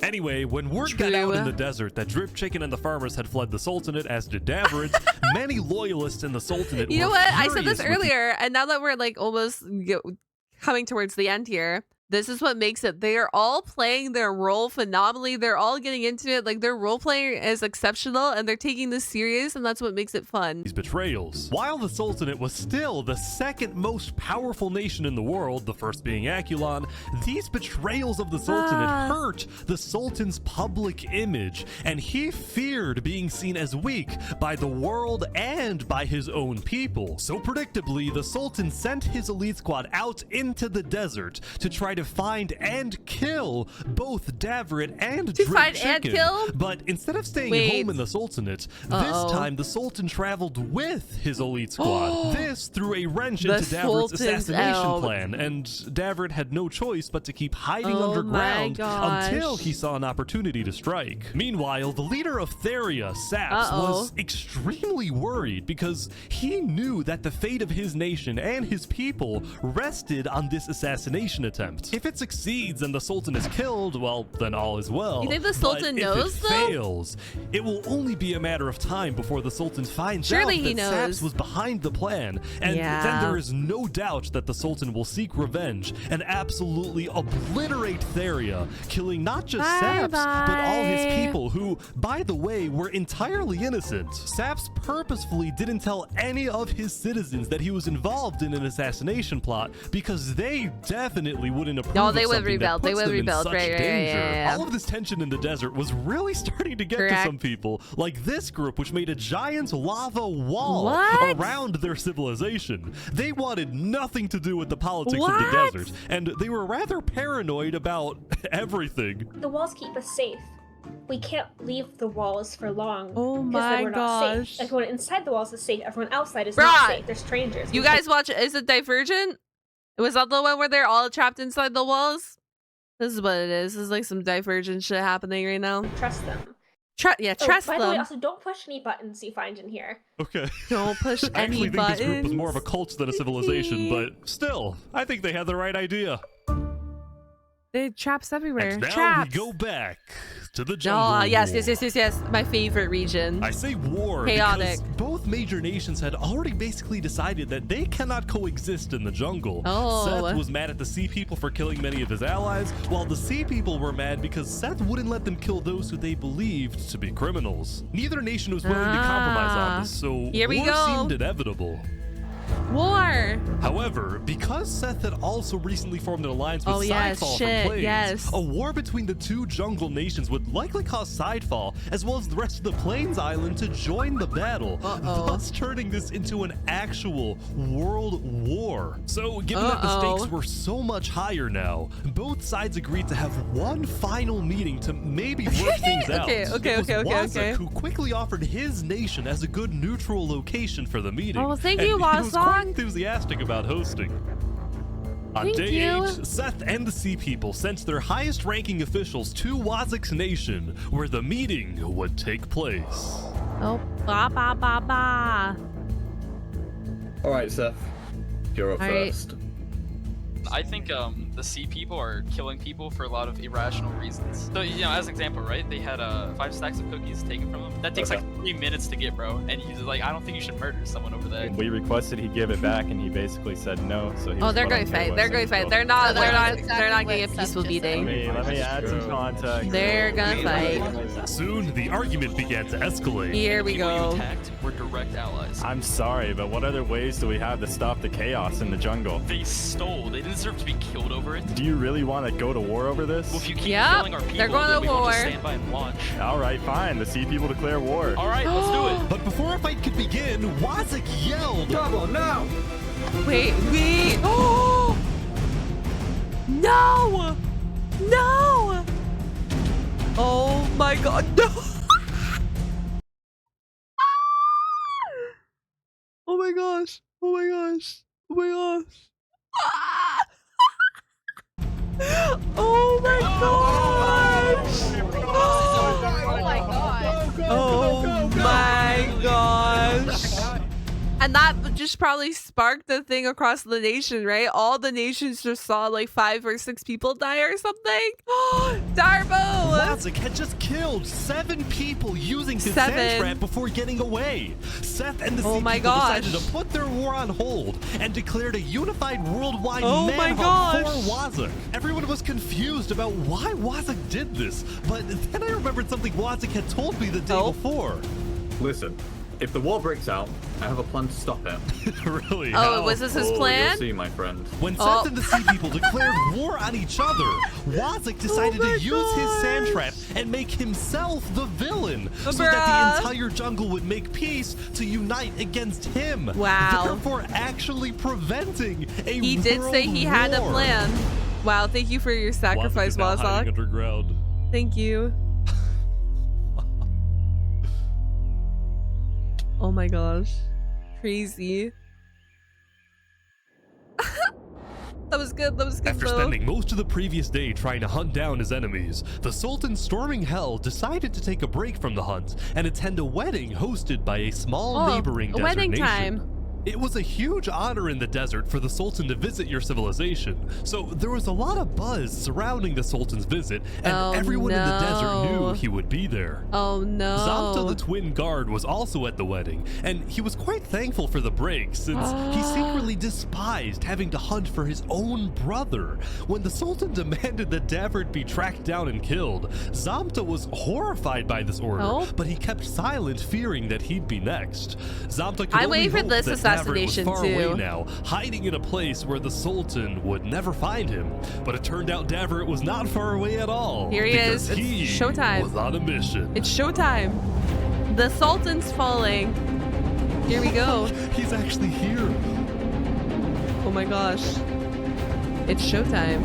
Anyway, when word got out in the desert that Drip Chicken and the farmers had fled the Sultanate, as did Daverage, many loyalists in the Sultanate You know were what? I said furious this with the earlier, and now that we're like almost coming towards the end here, This is what makes it. They are all playing their role phenomenally. They're all getting into it. Like, their role playing is exceptional, and they're taking this serious, and that's what makes it fun. These betrayals. While the Sultanate was still the second most powerful nation in the world, the first being Aculon, these betrayals of the Sultanate hurt the Sultan's public image, and he feared being seen as weak by the world and by his own people. So predictably, the Sultan sent his elite squad out into the desert to try to find and kill both Davrit and find and kill? But instead of staying home in the Sultanate, this time the Sultan traveled with his elite squad. This threw a wrench into Davrit's assassination plan, and Davrit had no choice but to keep hiding underground until he saw an opportunity to strike. Meanwhile, the leader of Theria, Saphs, was extremely worried because he knew that the fate of his nation and his people rested on this assassination attempt. If it succeeds and the Sultan is killed, well, then all is well. You think the Sultan knows, if it fails, it will only be a matter of time before the Sultan finds out that Saphs was behind the plan, and then there is no doubt that the Sultan will seek revenge and absolutely obliterate Theria, killing not just Saphs, but all his people, who, by the way, were entirely innocent. Saphs purposefully didn't tell any of his citizens that he was involved in an assassination plot because they definitely wouldn't approve of something that puts them in such danger. All of this tension in the desert was really starting to get to some people, like this group, which made a giant lava wall around their civilization. They wanted nothing to do with the politics of the desert, and they were rather paranoid about everything. The walls keep us safe. We can't leave the walls for long. Oh because then my we're not gosh. safe. Everyone inside the walls is safe. Everyone outside is not safe. They're strangers. You guys watch, is it Divergent? Was that the one where they're all trapped inside the walls? This is what it is. This is like some Divergent shit happening right now. Trust them. Trust by them. the way, also don't push any buttons you find in here. Okay. Don't push any I actually think buttons. this group was more of a cult than a civilization, but still, I think they had the right idea. They traps everywhere. And now traps. we go back to the jungle. Oh, yes. My favorite region. I say war Chaotic. because both major nations had already basically decided that they cannot coexist in the jungle. Oh. Seth was mad at the Sea People for killing many of his allies, while the Sea People were mad because Seth wouldn't let them kill those who they believed to be criminals. Neither nation was willing to compromise on this, so war seemed inevitable. War. However, because Seth had also recently formed an alliance with Sidefall from Plains, a war between the two jungle nations would likely cause Sidefall, as well as the rest of the Plains Island, to join the battle, thus turning this into an actual world war. So, given that the stakes were so much higher now, both sides agreed to have one final meeting to maybe work things out. It was Wazak who quickly offered his nation as a good neutral location for the meeting. Oh, thank you, Wazak. He was quite enthusiastic about hosting. On day 8, Seth and the Sea People sent their highest-ranking officials to Wazak's nation, where the meeting would take place. Oh, ba. All right, Seth, you're up first. I think the Sea People are killing people for a lot of irrational reasons. So, you know, as an example, right? They had 5 stacks of cookies taken from them. That takes like 3 minutes to get, bro. And he's like, I don't think you should murder someone over that. We requested he give it back, and he basically said no. So he they're going to fight. They're going to fight. They're not getting a peaceful meeting. Let me add some context. They're going to fight. Soon, the argument began to escalate. Here we go. We're direct allies. I'm sorry, but what other ways do we have to stop the chaos in the jungle? They stole. They didn't deserve to be killed over it. Do you really want to go to war over this? Well, if you keep killing our people, they're going then we to won't war. just stand by and watch. All right, fine. The Sea People declare war. All right, let's do it. But before our fight could begin, Wazak yelled, "Double, no!" Wait. Oh! No! No! Oh my god, no! Oh my gosh. Oh my gosh. Oh my gosh. Oh my gosh! Oh my god! Oh my gosh! And that just probably sparked the thing across the nation, right? All the nations just saw like 5 or 6 people die or something. Darbo! Wazak had just killed 7 people using his sand trap before getting away. Seth and the Sea people decided to put their war on hold and declared a unified worldwide manhunt for Wazak. Everyone was confused about why Wazak did this, but then I remembered something Wazak had told me the day before. Listen, if the war breaks out, I have a plan to stop it. Really? Oh, was this his plan? You'll see, my friend. When Seth and the Sea people declared war on each other, Wazak decided to use his sand trap and make himself the villain, so that the entire jungle would make peace to unite against him. Wow. Therefore, actually preventing a He did say he had a plan. Wow, thank you for your sacrifice, Wazak. Underground. Thank you. Oh my gosh. Crazy. That was good. That was good. After spending most of the previous day trying to hunt down his enemies, the Sultan storming hell decided to take a break from the hunt and attend a wedding hosted by a small neighboring desert wedding nation. time. It was a huge honor in the desert for the Sultan to visit your civilization, so there was a lot of buzz surrounding the Sultan's visit, and everyone in the desert knew he would be there. Oh no. Zamta the twin guard was also at the wedding, and he was quite thankful for the break since he secretly despised having to hunt for his own brother. When the Sultan demanded that Davert be tracked down and killed, Zamta was horrified by this order, but he kept silent, fearing that he'd be next. Zamta could only hope that assassination was far too. away now, hiding in a place where the Sultan would never find him. But it turned out Davert was not far away at all. Here he is. It's showtime. Was on a mission. It's showtime. The Sultan's falling. Here we go. He's actually here. Oh my gosh. It's showtime.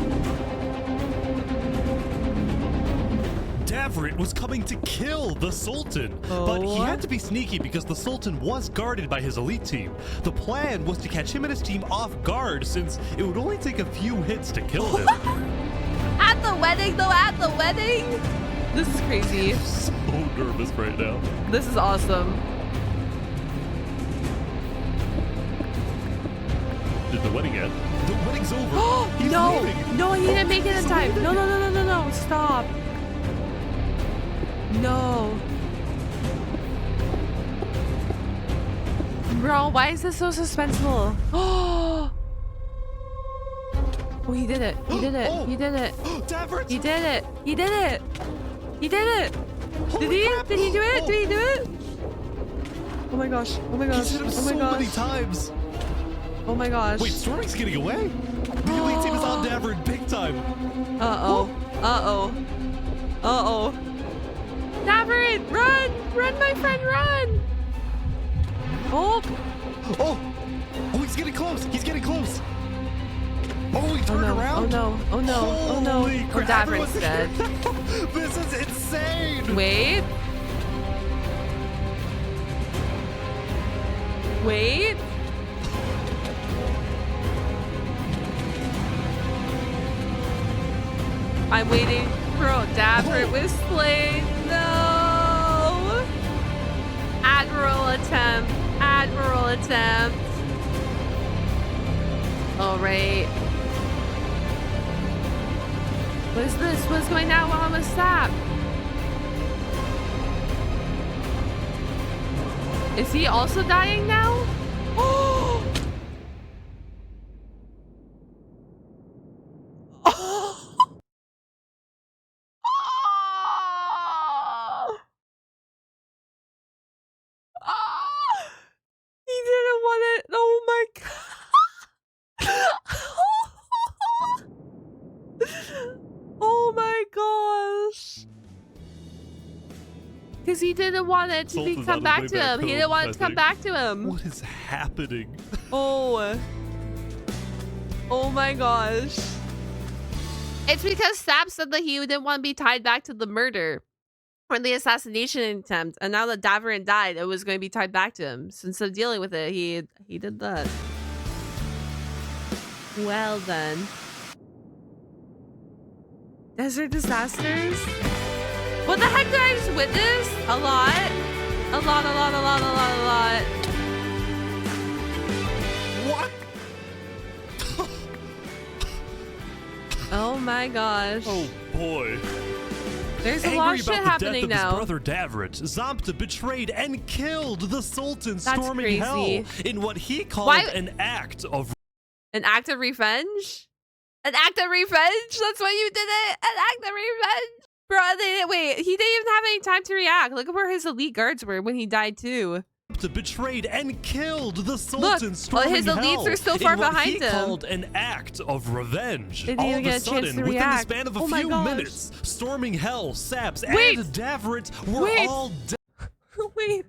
Davert was coming to kill the Sultan, but he had to be sneaky because the Sultan was guarded by his elite team. The plan was to catch him and his team off guard since it would only take a few hits to kill him. At the wedding though, at the wedding? This is crazy. I'm so nervous right now. This is awesome. Did the wedding end? The wedding's over. He's no, leaving. no, he didn't make it in time. No, no, no, no, no, no, stop. No. Bro, why is this so suspenseful? Oh, he did it. He did it. He did it. Davert! He did it. He did it. He did it. Did he? Did he do it? Did he do it? Oh my gosh. Oh my gosh. He's hit him Oh my so gosh. many times. Oh my gosh. Wait, Storming's getting away? The elite team is on Davert big time. Uh-oh. Uh-oh. Uh-oh. Davert, run! Run, my friend, run! Oh! Oh! Oh, he's getting close! He's getting close! Oh, he turned around! Oh no! Oh no! Oh no! Holy Oh, crap, Davert's dead. This is insane! Wait. Wait. I'm waiting for Davert with Slayne. No! Admiral attempt. Admiral attempt. All right. What is this? What's going on while I'm a stop? Is he also dying now? Oh! He didn't want it. Oh my god. Oh my gosh. Because he didn't want it to come back to him. He didn't want it to come back to him. What is happening? Oh. Oh my gosh. It's because Sap said that he didn't want to be tied back to the murder or the assassination attempt. And now that Davert died, it was going to be tied back to him. So instead of dealing with it, he did that. Well then. Desert disasters? What the heck did I just witness? A lot. A lot. What? Oh my gosh. Oh boy. There's a lot of shit happening Angry now. about the death of his brother Davrit, Zamta betrayed and killed the Sultan, storming crazy. hell in what he called an act of... An act of revenge? An act of revenge? That's why you did it? An act of revenge? Bro, wait, he didn't even have any time to react. Look at where his elite guards were when he died too. Betrayed and killed the Sultan, Look, storming his elites hell are so far in what behind he him. called an act of revenge. They didn't All even of get a a chance sudden, to within the react. span of a Oh my few gosh. minutes, storming hell, Saps, Wait. and Davrit were all dead. Wait.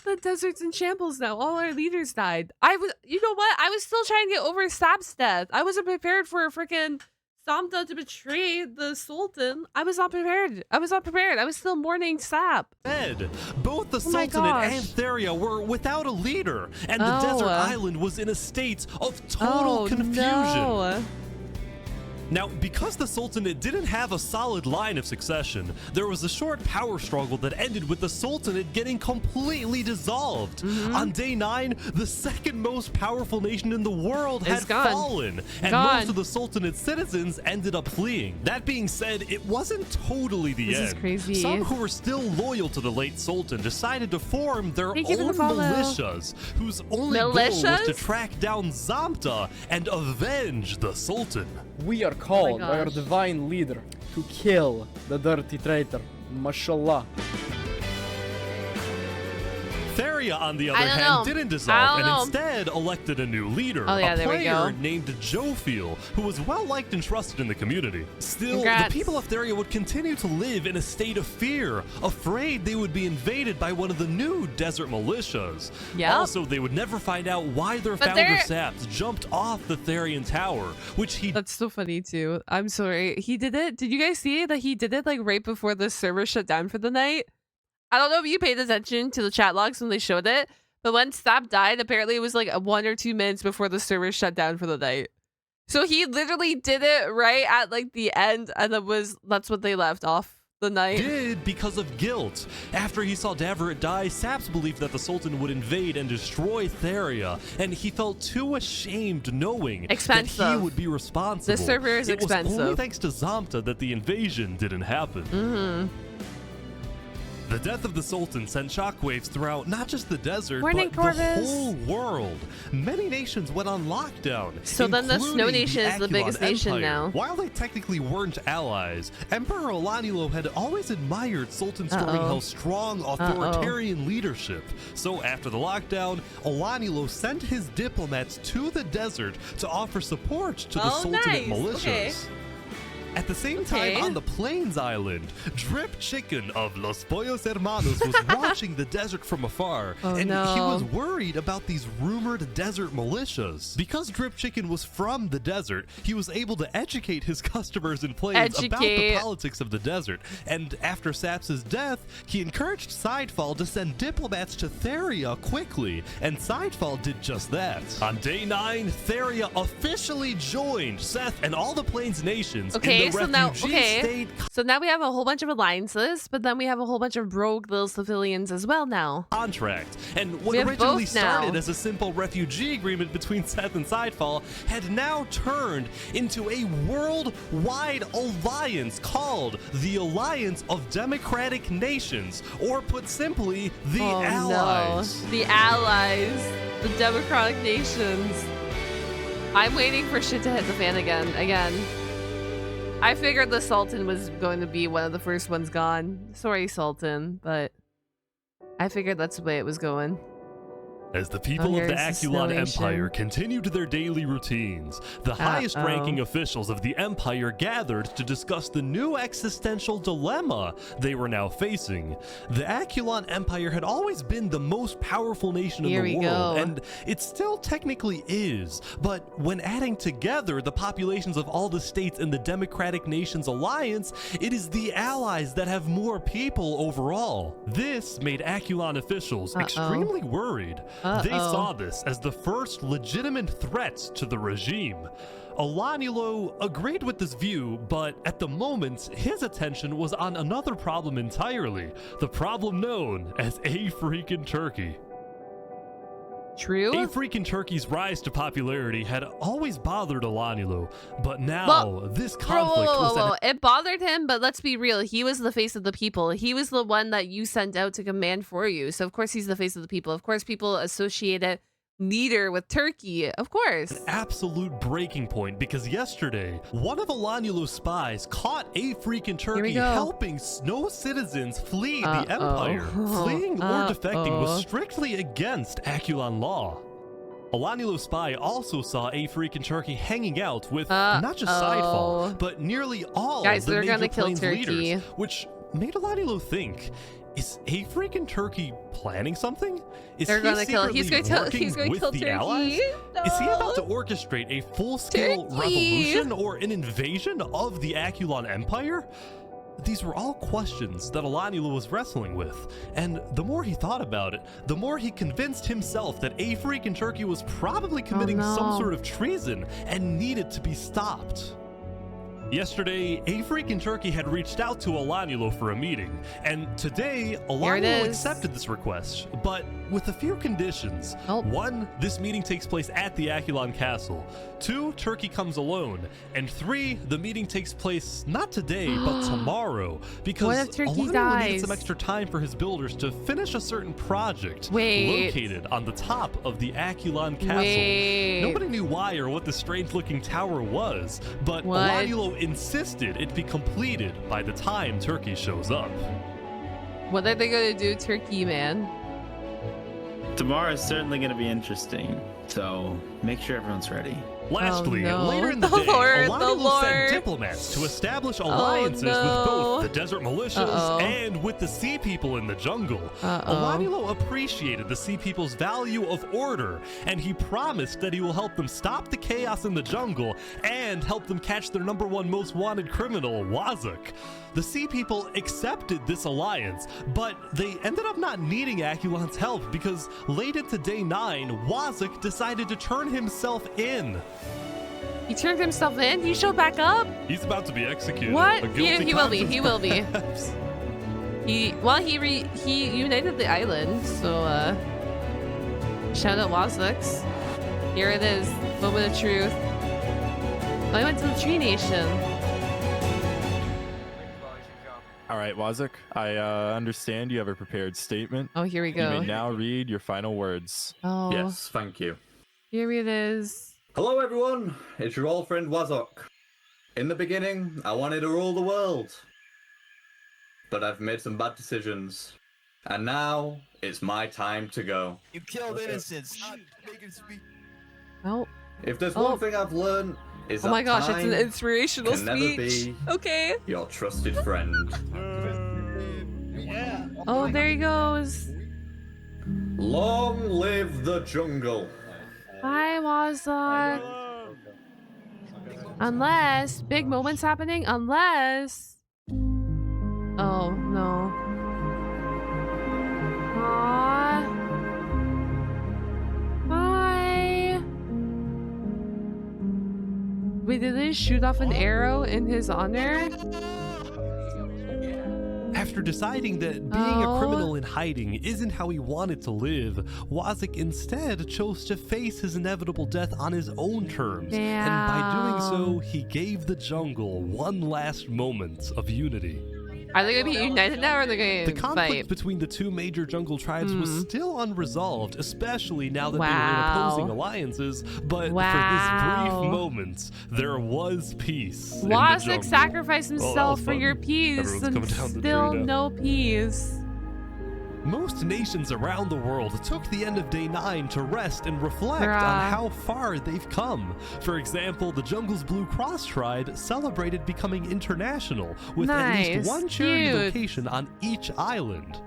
The desert's in shambles now. All our leaders died. You know what? I was still trying to get over Sap's death. I wasn't prepared for a freaking Samta to betray the Sultan. I was not prepared. I was still mourning Sap. Both the Oh my Sultan gosh. and Theria were without a leader, and the desert island was in a state of total confusion. No. Now, because the Sultanate didn't have a solid line of succession, there was a short power struggle that ended with the Sultanate getting completely dissolved. On day 9, the second most powerful nation in the world had fallen, and most of the Sultanate's citizens ended up fleeing. That being said, it wasn't totally the This end. is crazy. Some who were still loyal to the late Sultan decided to form their Hey, give it own a follow. militias, whose only goal was to track down Zamta and avenge the Sultan. We are called by our gosh. divine leader to kill the dirty traitor. Mashallah. Theria, on the I other don't hand, know. didn't I dissolve don't and know. instead elected a new leader, Oh, yeah, a there we player go. named Jofiel, who was well liked and trusted in the community. Still, Congrats. the people of Theria would continue to live in a state of fear, afraid they would be invaded by one of the new desert militias. Yep. Also, they would never find out why their But founder they're- Saps jumped off the Therian tower, which he That's so funny too. I'm sorry. He did it. Did you guys see that he did it like right before the server shut down for the night? I don't know if you paid attention to the chat logs when they showed it, but when Sap died, apparently it was like 1 or 2 minutes before the server shut down for the night. So he literally did it right at like the end, and that's what they left off the night. did because of guilt. After he saw Davrit die, Saps believed that the Sultan would invade and destroy Theria, and he felt too ashamed knowing that he Expensive. would be responsible. The server is it was only expensive. thanks to Zamta that the invasion didn't happen. The death of the Sultan sent shockwaves throughout not just the desert, Morning, but the Corvus. whole world. Many nations went on lockdown. So then the Snow including Nation is the Aculon biggest nation Empire. now. While they technically weren't allies, Emperor Olanilo had always admired Sultan Storming Hell's strong authoritarian leadership. So after the lockdown, Olanilo sent his diplomats to the desert to offer support to the Sultanate militias. Okay. At the same time, on the Plains Island, Drip Chicken of Los Pollos Hermanos was watching the desert from afar, and he was worried about these rumored desert militias. Because Drip Chicken was from the desert, he was able to educate his customers in Plains about the politics of the desert, and after Saps' death, he encouraged Sidefall to send diplomats to Theria quickly, and Sidefall did just that. On day 9, Theria officially joined Seth and all the Plains nations in the refugee state So now we have a whole bunch of alliances, but then we have a whole bunch of rogue little civilians as well now. contract. And what We have originally both now. started as a simple refugee agreement between Seth and Sidefall had now turned into a worldwide alliance called the Alliance of Democratic Nations, or put simply, the Allies. No. The Allies. The Democratic Nations. I'm waiting for shit to hit the fan again. I figured the Sultan was going to be one of the first ones gone. Sorry, Sultan, but I figured that's the way it was going. As the people of the here's the Aculon Snow Nation. Empire continued their daily routines, the highest-ranking officials of the Empire gathered to discuss the new existential dilemma they were now facing. The Aculon Empire had always been the most powerful nation Here in the we world, go. and it still technically is. But when adding together the populations of all the states in the Democratic Nations Alliance, it is the allies that have more people overall. This made Aculon officials extremely worried. They saw this as the first legitimate threat to the regime. Olanilo agreed with this view, but at the moment, his attention was on another problem entirely, the problem known as a freaking turkey. True. A Freakin' Turkey's rise to popularity had always bothered Alanylo, but now this conflict was It bothered him, but let's be real. He was the face of the people. He was the one that you sent out to command for you. So of course he's the face of the people. Of course people associate a leader with Turkey. Of course. an absolute breaking point because yesterday, one of Alanylo's spies caught A Freakin' Turkey helping snow citizens flee the Empire. Fleeing or defecting was strictly against Aculon law. Alanylo's spy also saw A Freakin' Turkey hanging out with not just Sidefall, but nearly all Guys, the they're major gonna kill Plains Turkey. leaders, which made Alanylo think, is A Freakin' Turkey planning something? Is They're he gonna kill. He's going to working kill with the Turkey. Allies? No. Is he about to orchestrate a full-scale Turkey. revolution or an invasion of the Aculon Empire? These were all questions that Alanylo was wrestling with, and the more he thought about it, the more he convinced himself that A Freakin' Turkey was probably committing some sort of treason and needed to be stopped. Yesterday, A Freakin' Turkey had reached out to Alanylo for a meeting, and today, Alanylo accepted this request, but with a few conditions. 1, this meeting takes place at the Aculon Castle. 2, Turkey comes alone. And 3, the meeting takes place not today, but tomorrow, because What if Turkey Alanylo dies? needed some extra time for his builders to finish a certain project located on the top of the Aculon Castle. Nobody knew why or what the strange-looking tower was, but Alanylo insisted it be completed by the time Turkey shows up. What are they gonna do, Turkey man? Tomorrow is certainly going to be interesting, so make sure everyone's ready. Lastly, later in the day, Alanylo sent diplomats to establish alliances with both the desert militias and with the sea people in the jungle. Alanylo appreciated the sea people's value of order, and he promised that he will help them stop the chaos in the jungle and help them catch their #1 most wanted criminal, Wazuk. The sea people accepted this alliance, but they ended up not needing Aculon's help because late into day 9, Wazuk decided to turn himself in. He turned himself in? He showed back up? He about to be executed. What? A guilty He will be. conscience He will be. perhaps. He united the island, so shout out Wazuks. Here it is, moment of truth. I went to the Tree Nation. All right, Wazuk, I understand you have a prepared statement. Oh, here we go. You may now read your final words. Oh. Yes, thank you. Here it is. Hello everyone, it's your old friend Wazuk. In the beginning, I wanted to rule the world. But I've made some bad decisions. And now, it's my time to go. You killed innocents. Make it speak. Oh. If there's one thing I've learned, is that Oh my gosh, it's time an inspirational can never speech. be Okay. your trusted friend. Oh, there he goes. Long live the jungle. Hi, Wazok. Unless big moments happening, unless. Oh no. Aww. Hi. Wait, did they shoot off an arrow in his honor? After deciding that being a criminal in hiding isn't how he wanted to live, Wazuk instead chose to face his inevitable death on his own terms. And by doing so, he gave the jungle one last moment of unity. Are they gonna be united now, or are they gonna The conflict fight? between the two major jungle tribes was still unresolved, especially now that they were in opposing alliances. But for this brief moment, there was peace. in the Wazuk jungle. sacrificed Oh, that himself was for fun. your peace, Everyone's and coming down the still tree now. no peace. Most nations around the world took the end of day 9 to rest and reflect on how far they've come. For example, the jungle's Blue Cross tribe celebrated becoming international with at least Nice, one charity cute. location on each island.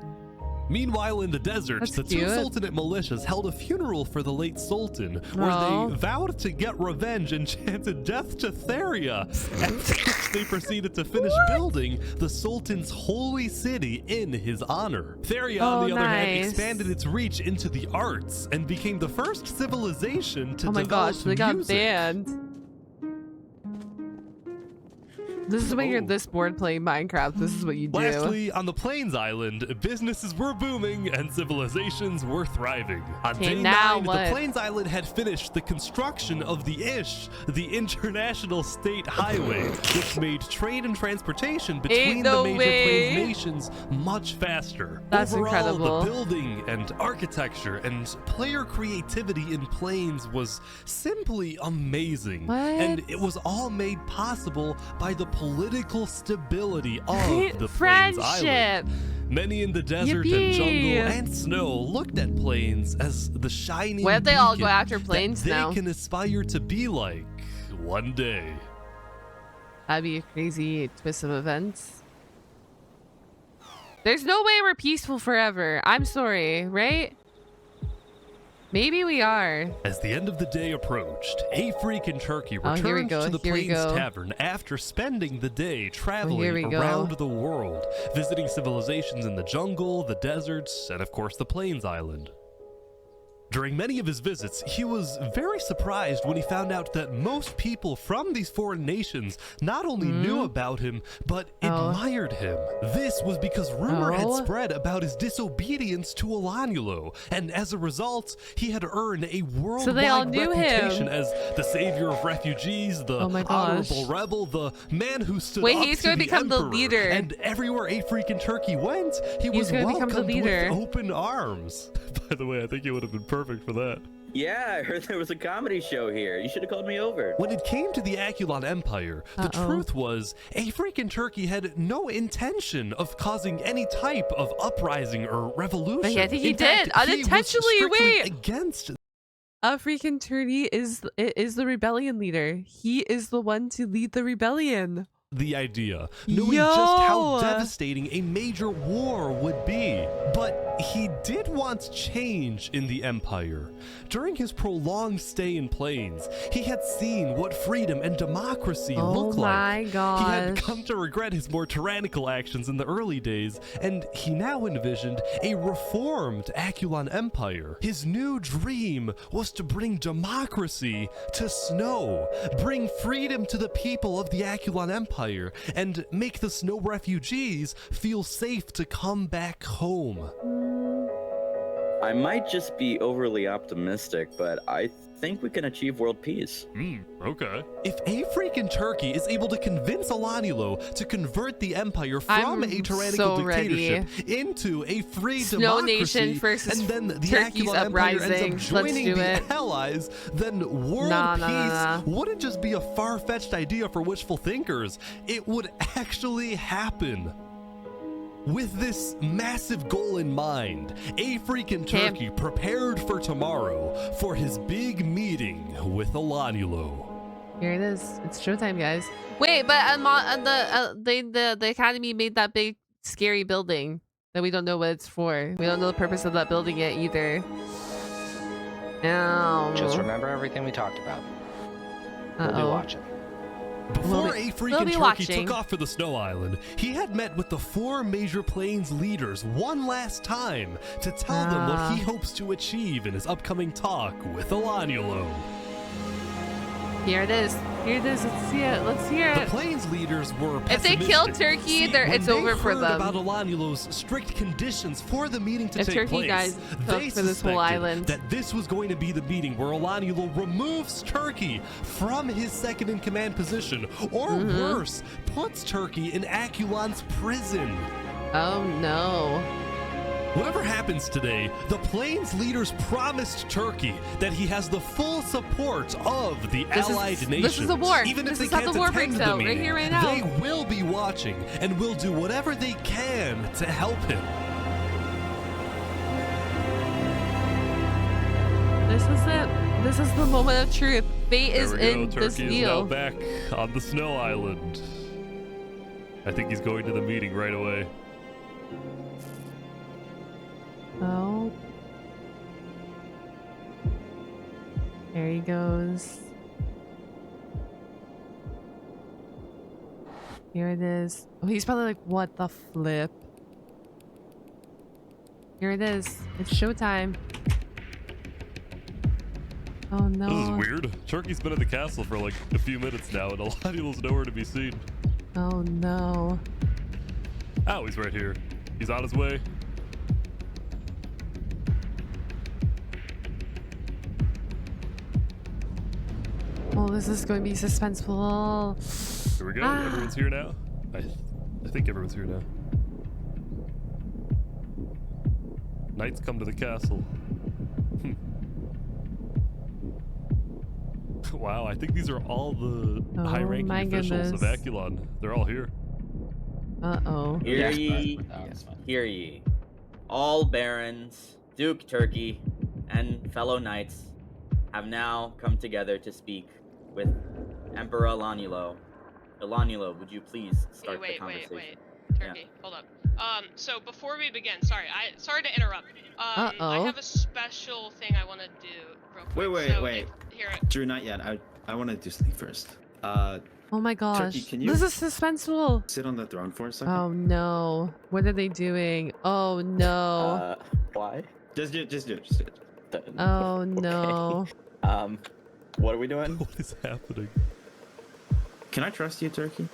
Meanwhile, in the desert, the two cute. Sultanate militias held a funeral for the late Sultan, where Oh. they vowed to get revenge and chanted death to Theria. After which they proceeded to finish building the Sultan's holy city in his honor. Theria, on the other hand, nice. expanded its reach into the arts and became the first civilization to Oh my develop gosh, they got music. banned. This is when you're this bored playing Minecraft. This is what you do. Lastly, on the Plains Island, businesses were booming and civilizations were thriving. On day 9, the Plains Island had finished the construction of the ISH, the International State Highway, which made trade and transportation between the major Plains nations much faster. That's Overall, incredible. The building and architecture and player creativity in Plains was simply amazing. And it was all made possible by the political stability of the Plains Island. Many in the desert and jungle and snow looked at Plains as the shining What if they all go beacon after Plains that now? they can aspire to be like one day. That'd be a crazy twist of events. There's no way we're peaceful forever. I'm sorry, right? Maybe we are. As the end of the day approached, a freaking turkey returned to the Plains Tavern after spending the day traveling around the world, visiting civilizations in the jungle, the deserts, and of course the Plains Island. During many of his visits, he was very surprised when he found out that most people from these foreign nations not only knew about him, but admired him. This was because rumor had spread about his disobedience to Alanulo, and as a result, he had earned a worldwide reputation as the savior of refugees, the honorable rebel, the man who stood up he's to going to the become the emperor. leader. And everywhere a freaking turkey went, he was welcomed with open arms. By the way, I think he would have been perfect for that. Yeah, I heard there was a comedy show here. You should have called me over. When it came to the Aculon Empire, the truth was a freaking turkey had no intention of causing any type of uprising or revolution. But yeah, I think he In fact, did unintentionally. He was strictly Wait, against. A freaking turkey is the rebellion leader. He is the one to lead the rebellion. The idea, knowing just how devastating a major war would be. But he did want change in the Empire. During his prolonged stay in Plains, he had seen what freedom and democracy look like. He had come to regret his more tyrannical actions in the early days, and he now envisioned a reformed Aculon Empire. His new dream was to bring democracy to Snow, bring freedom to the people of the Aculon Empire, and make the Snow refugees feel safe to come back home. I might just be overly optimistic, but I think we can achieve world peace. Okay. If a freaking turkey is able to convince Alanulo to convert the Empire from a tyrannical dictatorship into a free Snow democracy, Nation versus and then the turkeys Aculon Empire uprising. ends up joining the Let's do it. Allies, then world peace wouldn't just be a far-fetched idea for wishful thinkers. It would actually happen. With this massive goal in mind, a freaking turkey prepared for tomorrow for his big meeting with Alanulo. Here it is. It's showtime, guys. Wait, but the academy made that big scary building that we don't know what it's for. We don't know the purpose of that building yet either. Just remember everything we talked about. We'll be watching. Before a freaking turkey took off for the Snow Island, he had met with the 4 major Plains leaders one last time to tell them what he hopes to achieve in his upcoming talk with Alanulo. Here it is. Here it is. Let's see it. Let's hear it. The Plains leaders were If they kill Turkey, it's over for them. About Alanulo's strict conditions for the meeting to take Turkey place, guys they for this whole island. that this was going to be the meeting where Alanulo removes Turkey from his second-in-command position, or worse, puts Turkey in Aculon's prison. Oh no. Whatever happens today, the Plains leaders promised Turkey that he has the full support of the allied nations. This is a war. Even if This they is how can't the war attend breaks the out, right meeting, here, right now. they will be watching and will do whatever they can to help him. This is it. This is the moment of truth. Fate is in this Turkey deal. is now back on the Snow Island. I think he's going to the meeting right away. Oh. There he goes. Here it is. Oh, he's probably like, what the flip? Here it is. It's showtime. Oh no. This is weird. Turkey's been at the castle for like a few minutes now, and Alanulo's nowhere to be seen. Oh no. Oh, he's right here. He's on his way. Oh, this is going to be suspenseful. Here we go. Everyone's here now. I think everyone's here now. Knights come to the castle. Wow, I think these are all the high-ranking officials of Aculon. They're all here. Uh-oh. Hear ye, hear ye. All barons, Duke Turkey, and fellow knights have now come together to speak with Emperor Elanulo. Elanulo, would you please start the conversation? Wait. Turkey, hold up. So before we begin, sorry to interrupt. I have a special thing I want to do real quick. Wait. Drew, not yet. I want to do something first. Oh my gosh. Turkey, can you this is suspenseful. sit on the throne for a second? Oh no. What are they doing? Oh no. Why? Just do it. Oh no. What are we doing? What is happening? Can I trust you, Turkey?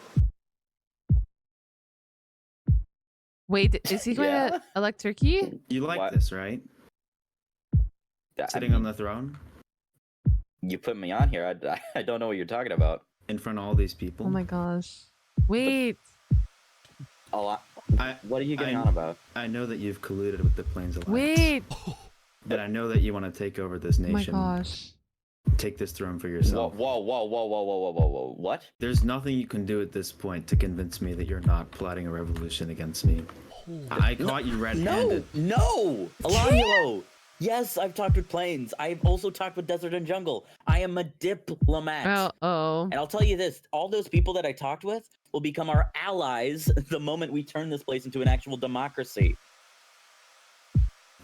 Wait, is he going to elect Turkey? You like this, right? Sitting on the throne? You put me on here. I don't know what you're talking about. In front of all these people? Oh my gosh. Wait. What are you getting on about? I know that you've colluded with the Plains Alliance. Wait. And I know that you want to take over this nation. Oh my gosh. Take this throne for yourself. Whoa. What? There's nothing you can do at this point to convince me that you're not plotting a revolution against me. I caught you red-handed. No! Elanulo! Yes, I've talked with Plains. I've also talked with Desert and Jungle. I am a diplomat. And I'll tell you this, all those people that I talked with will become our allies the moment we turn this place into an actual democracy.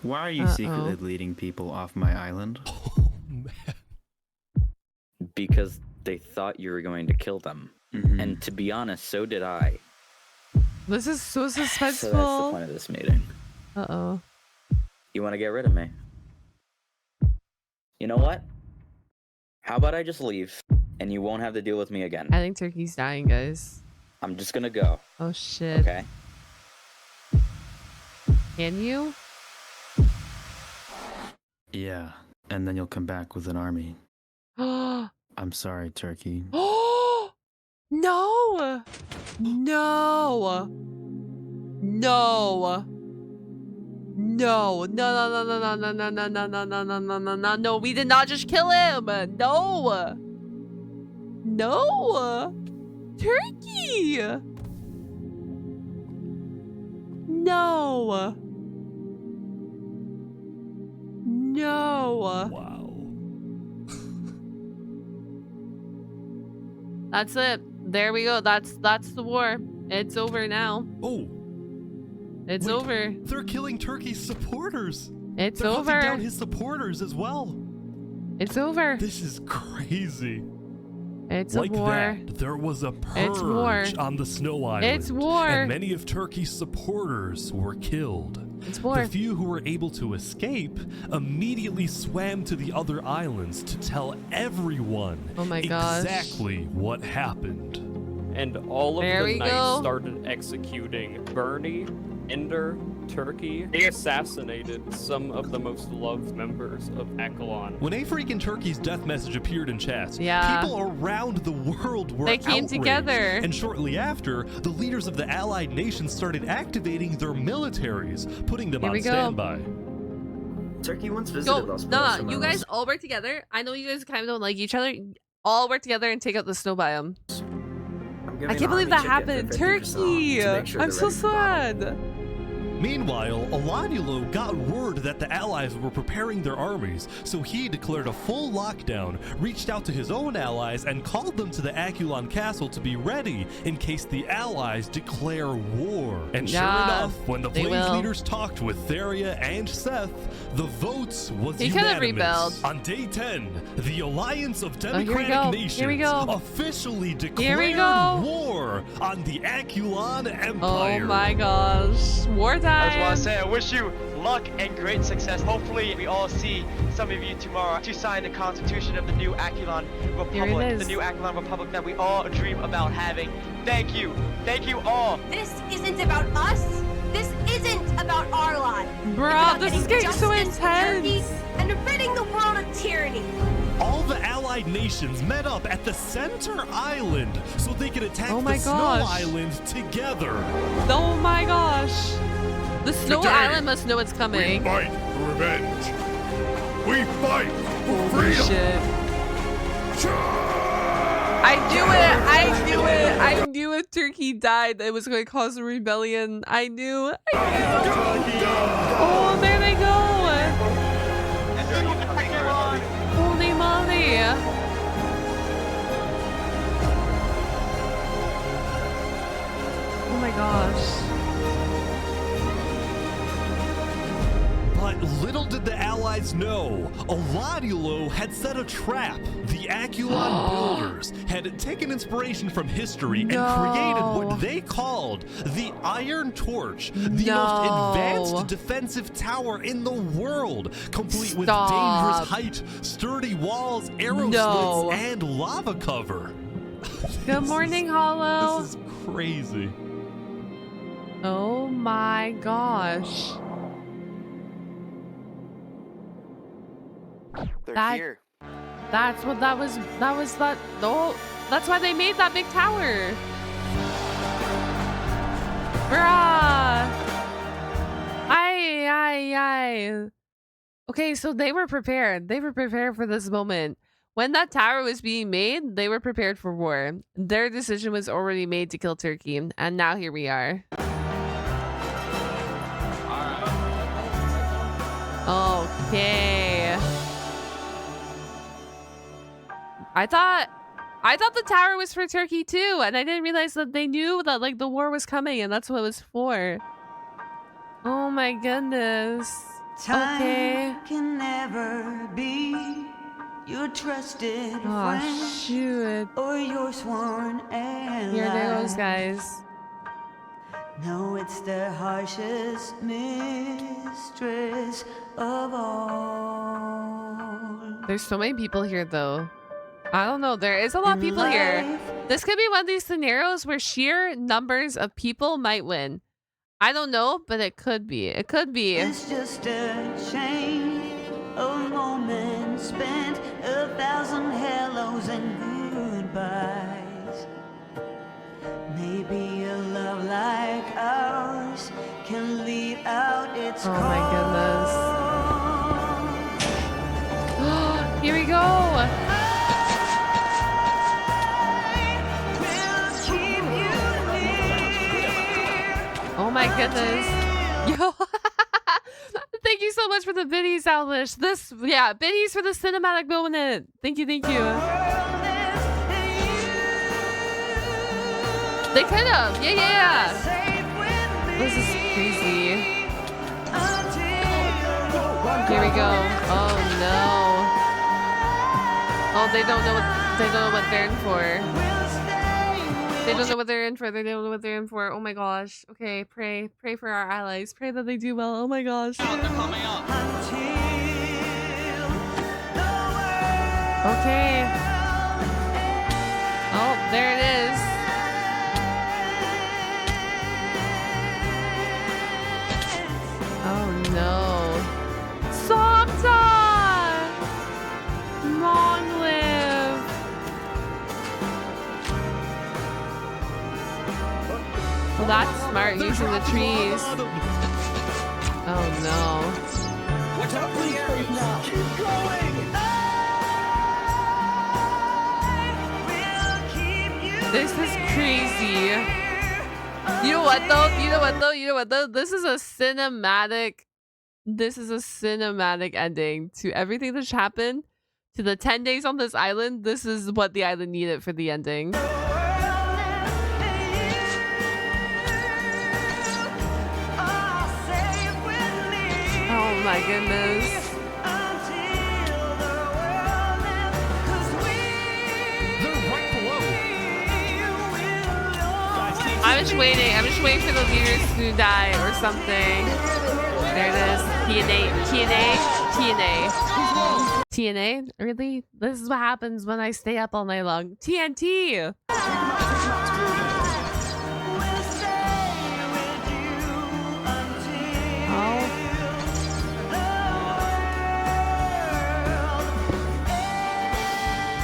Why are you secretly leading people off my island? Oh, man. Because they thought you were going to kill them. And to be honest, so did I. This is so suspenseful. So that's the point of this meeting. Uh-oh. You want to get rid of me? You know what? How about I just leave, and you won't have to deal with me again? I think Turkey's dying, guys. I'm just gonna go. Oh, shit. Okay. Can you? Yeah, and then you'll come back with an army. Oh. I'm sorry, Turkey. No! No! No! No! No, we did not just kill him! No! No! Turkey! No! No! Wow. That's it. There we go. That's the war. It's over now. Oh. It's over. They're killing Turkey's supporters. It's They're over. hunting down his supporters as well. It's over. This is crazy. It's like a war. That, there was a purge on the Snow Island. It's war. And many of Turkey's supporters were killed. It's war. The few who were able to escape immediately swam to the other islands to tell everyone exactly what happened. And all of There the we knights go. started executing Bernie, Ender, Turkey. They assassinated some of the most loved members of Aculon. When Afrique and Turkey's death message appeared in chat, Yeah. people around the world were They came outraged. together. And shortly after, the leaders of the allied nations started activating their militaries, putting them Here on we go. standby. Turkey once Go. visited us. Nah, you guys all work together. I know you guys kind of don't like each other. All work together and take out the snow biome. I can't believe that happened. Turkey! I'm so sad. Meanwhile, Elanulo got word that the allies were preparing their armies, so he declared a full lockdown, reached out to his own allies, and called them to the Aculon castle to be ready in case the allies declare war. And sure enough, when the Plains leaders talked with Theria and Seth, the votes was He could have unanimous. rebelled. On day 10, the Alliance of here we Democratic go. Nations Here we go. officially Here we declared go. war on the Aculon Empire. Oh my gosh. War time. I just want to say I wish you luck and great success. Hopefully we all see some of you tomorrow to sign the constitution of the new Aculon Republic. The new Aculon Republic that we all dream about having. Thank you. Thank you all. This isn't about us. This isn't about our lot. Bro, this is getting so intense. And ridding the world of tyranny. All the allied nations met up at the center island so they could attack the Snow Island together. Oh my gosh. The Snow Island must know it's coming. We fight for revenge. We fight for freedom. Shit. I knew it. I knew it. I knew if Turkey died, it was going to cause a rebellion. I knew. Oh, there they go. Holy moly. Oh my gosh. But little did the Allies know, Aladiolo had set a trap. The Aculon builders had taken inspiration from history and created what they called the Iron Torch, the most advanced defensive tower in the world, complete with dangerous height, sturdy walls, arrow slits, and lava cover. Good morning, Hollow. This is crazy. Oh my gosh. They're here. That's what that was. Oh, that's why they made that big tower. Bruh. Aye. Okay, so they were prepared. They were prepared for this moment. When that tower was being made, they were prepared for war. Their decision was already made to kill Turkey, and now here we are. Okay. I thought the tower was for Turkey too, and I didn't realize that they knew that like the war was coming and that's what it was for. Oh my goodness. Okay. Can never be your trusted friend shoot. Or your sworn ally. Here there goes, guys. No, it's the harshest mistress of all. There's so many people here though. I don't know. There is a lot of people here. This could be one of these scenarios where sheer numbers of people might win. I don't know, but it could be. It could be. It's just a chain of moments spent, 1,000 hellos and goodbyes. Maybe a love like ours can leave out its Oh my goodness. Here we go. Oh my goodness. Yo. Thank you so much for the biddies, Alish. Biddies for the cinematic moment. Thank you. They could have. Yeah. This is crazy. Here we go. Oh no. Oh, they don't know what they're in for. They don't know what they're in for. They don't know what they're in for. Oh my gosh. Okay, pray for our allies. Pray that they do well. Oh my gosh. Okay. Oh, there it is. Oh no. Somta! Long live. Well, that's smart using the trees. Oh no. Watch out for the arrows now. Keep going. This is crazy. You know what though? This is a cinematic ending to everything that's happened. To the 10 days on this island. This is what the island needed for the ending. Oh my goodness. I'm just waiting. I'm just waiting for the leaders to die or something. There it is. TNA? Really? This is what happens when I stay up all night long. TNT!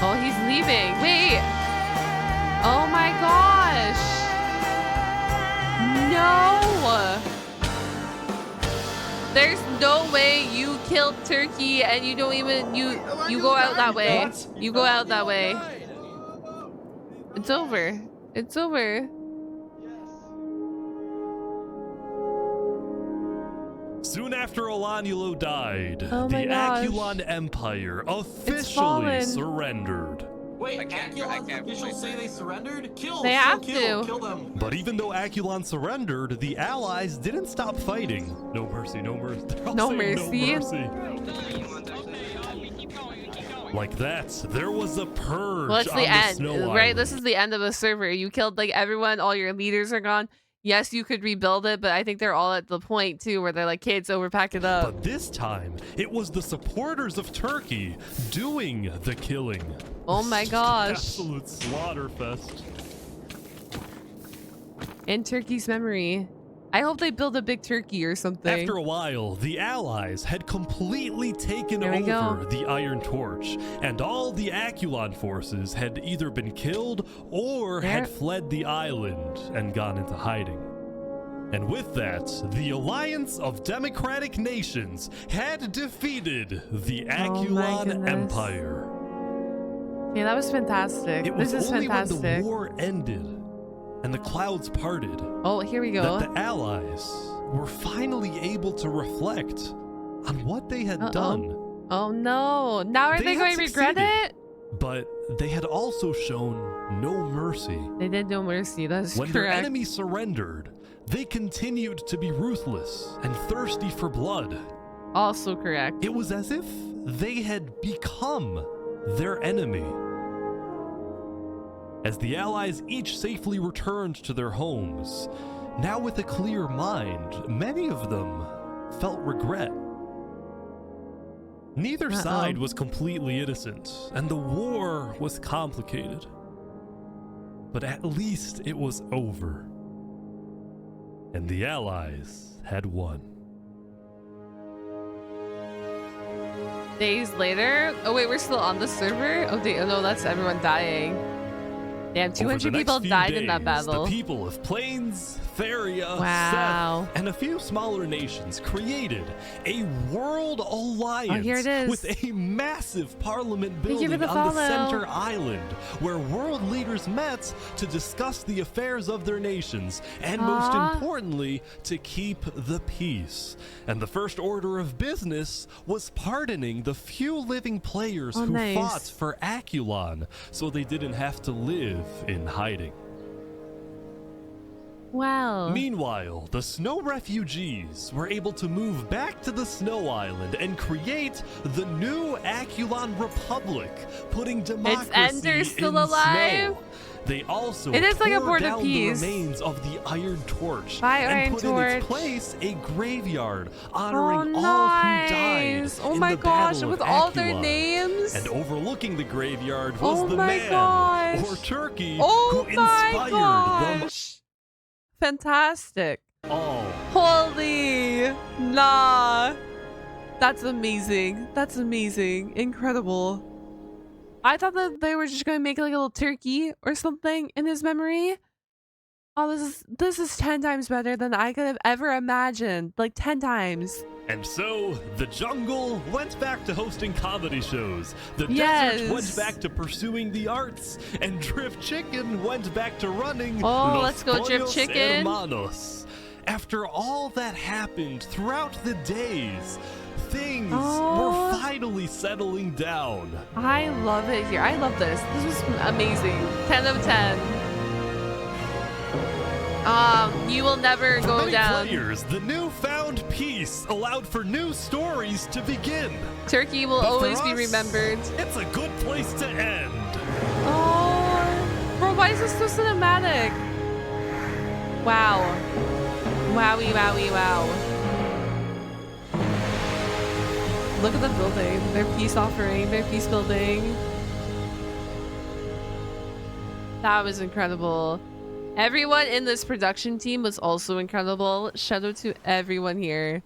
Oh, he's leaving. Wait. Oh my gosh. No. There's no way you killed Turkey and you don't even you go out that way. You go out that way. It's over. It's over. Soon after Olanulo died, Oh the my gosh. Aculon Empire officially surrendered. Wait, Aculon's officials say they surrendered? Kill! They have to. Kill them! But even though Aculon surrendered, the allies didn't stop fighting. No mercy, no mercy. They're all No saying mercy. No mercy. Like that, there was a purge Well, it's on the the end, Snow right? Island. This is the end of the server. You killed like everyone. All your leaders are gone. Yes, you could rebuild it, but I think they're all at the point too where they're like, kids, over, pack it up. But this time, it was the supporters of Turkey doing the killing. Oh my gosh. Absolute slaughter fest. In Turkey's memory. I hope they build a big turkey or something. After a while, the Allies had completely taken There we over go. the Iron Torch, and all the Aculon forces had either been killed or There. had fled the island and gone into hiding. And with that, the Alliance of Democratic Nations had defeated the Aculon goodness. Empire. Yeah, that was fantastic. It was This is only when fantastic. the war ended and the clouds parted Oh, here we go. that the Allies were finally able to reflect on what they had done. Oh no. Now are they had going to regret succeeded, it? But they had also shown no mercy. They did no mercy. That's When their correct. enemy surrendered, they continued to be ruthless and thirsty for blood. Also correct. It was as if they had become their enemy. As the Allies each safely returned to their homes, now with a clear mind, many of them felt regret. Neither side was completely innocent, and the war was complicated. But at least it was over. And the Allies had won. Days later. Oh wait, we're still on the server? Oh no, that's everyone dying. Damn, Over 200 the people next few died in that days, battle. The people of Plains, Theria, Wow. Seth, and a few smaller nations created a world alliance Oh, here it is. with a massive parliament Hey, give building it a on the follow. center island, where world leaders met to discuss the affairs of their nations, and most Aw. importantly, to keep the peace. And the first order of business was pardoning the few living players Oh, who nice. fought for Aculon, so they didn't have to live in hiding. Wow. Meanwhile, the snow refugees were able to move back to the Snow Island and create the new Aculon Republic, putting democracy Ender still in alive? snow. They also It is like a tore board of down peace. the remains of the Iron Torch Bye, and Iron put in Torch. its place a graveyard honoring Oh, all who died nice. Oh in my the gosh, Battle with of all their Aculon. names? And overlooking the graveyard was Oh the my man, gosh. or Turkey, Oh who my inspired them gosh. Fantastic. all. Holy. Nah. That's amazing. That's amazing. Incredible. I thought that they were just going to make like a little turkey or something in his memory. Oh, this is 10 times better than I could have ever imagined. Like 10 times. And so, the jungle went back to hosting comedy shows, the Yes. desert went back to pursuing the arts, and Drift Chicken went back to running Oh, Los let's go, Drift Pollos Chicken. Hermanos. After all that happened throughout the days, things Oh. were finally settling down. I love it here. I love this. This was amazing. 10 of 10. You will never For go many down. players, the newfound peace allowed for new stories to begin. Turkey will But for always be us, remembered. It's a good place to end. Oh, bro, why is this so cinematic? Wow. Wowie, wowie, wow. Look at the building. Their peace offering, their peace building. That was incredible. Everyone in this production team was also incredible. Shout out to everyone here.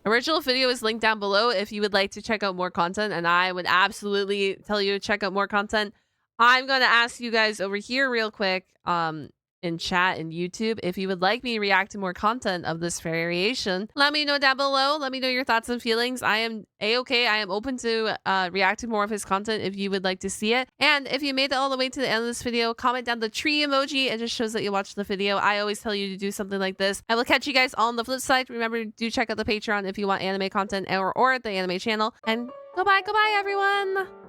Original video is linked down below if you would like to check out more content, and I would absolutely tell you to check out more content. I'm going to ask you guys over here real quick in chat and YouTube if you would like me to react to more content of this variation. Let me know down below. Let me know your thoughts and feelings. I am a-okay. I am open to reacting more of his content if you would like to see it. And if you made it all the way to the end of this video, comment down the tree emoji. It just shows that you watched the video. I always tell you to do something like this. I will catch you guys on the flip side. Remember, do check out the Patreon if you want anime content or the anime channel. And goodbye, everyone.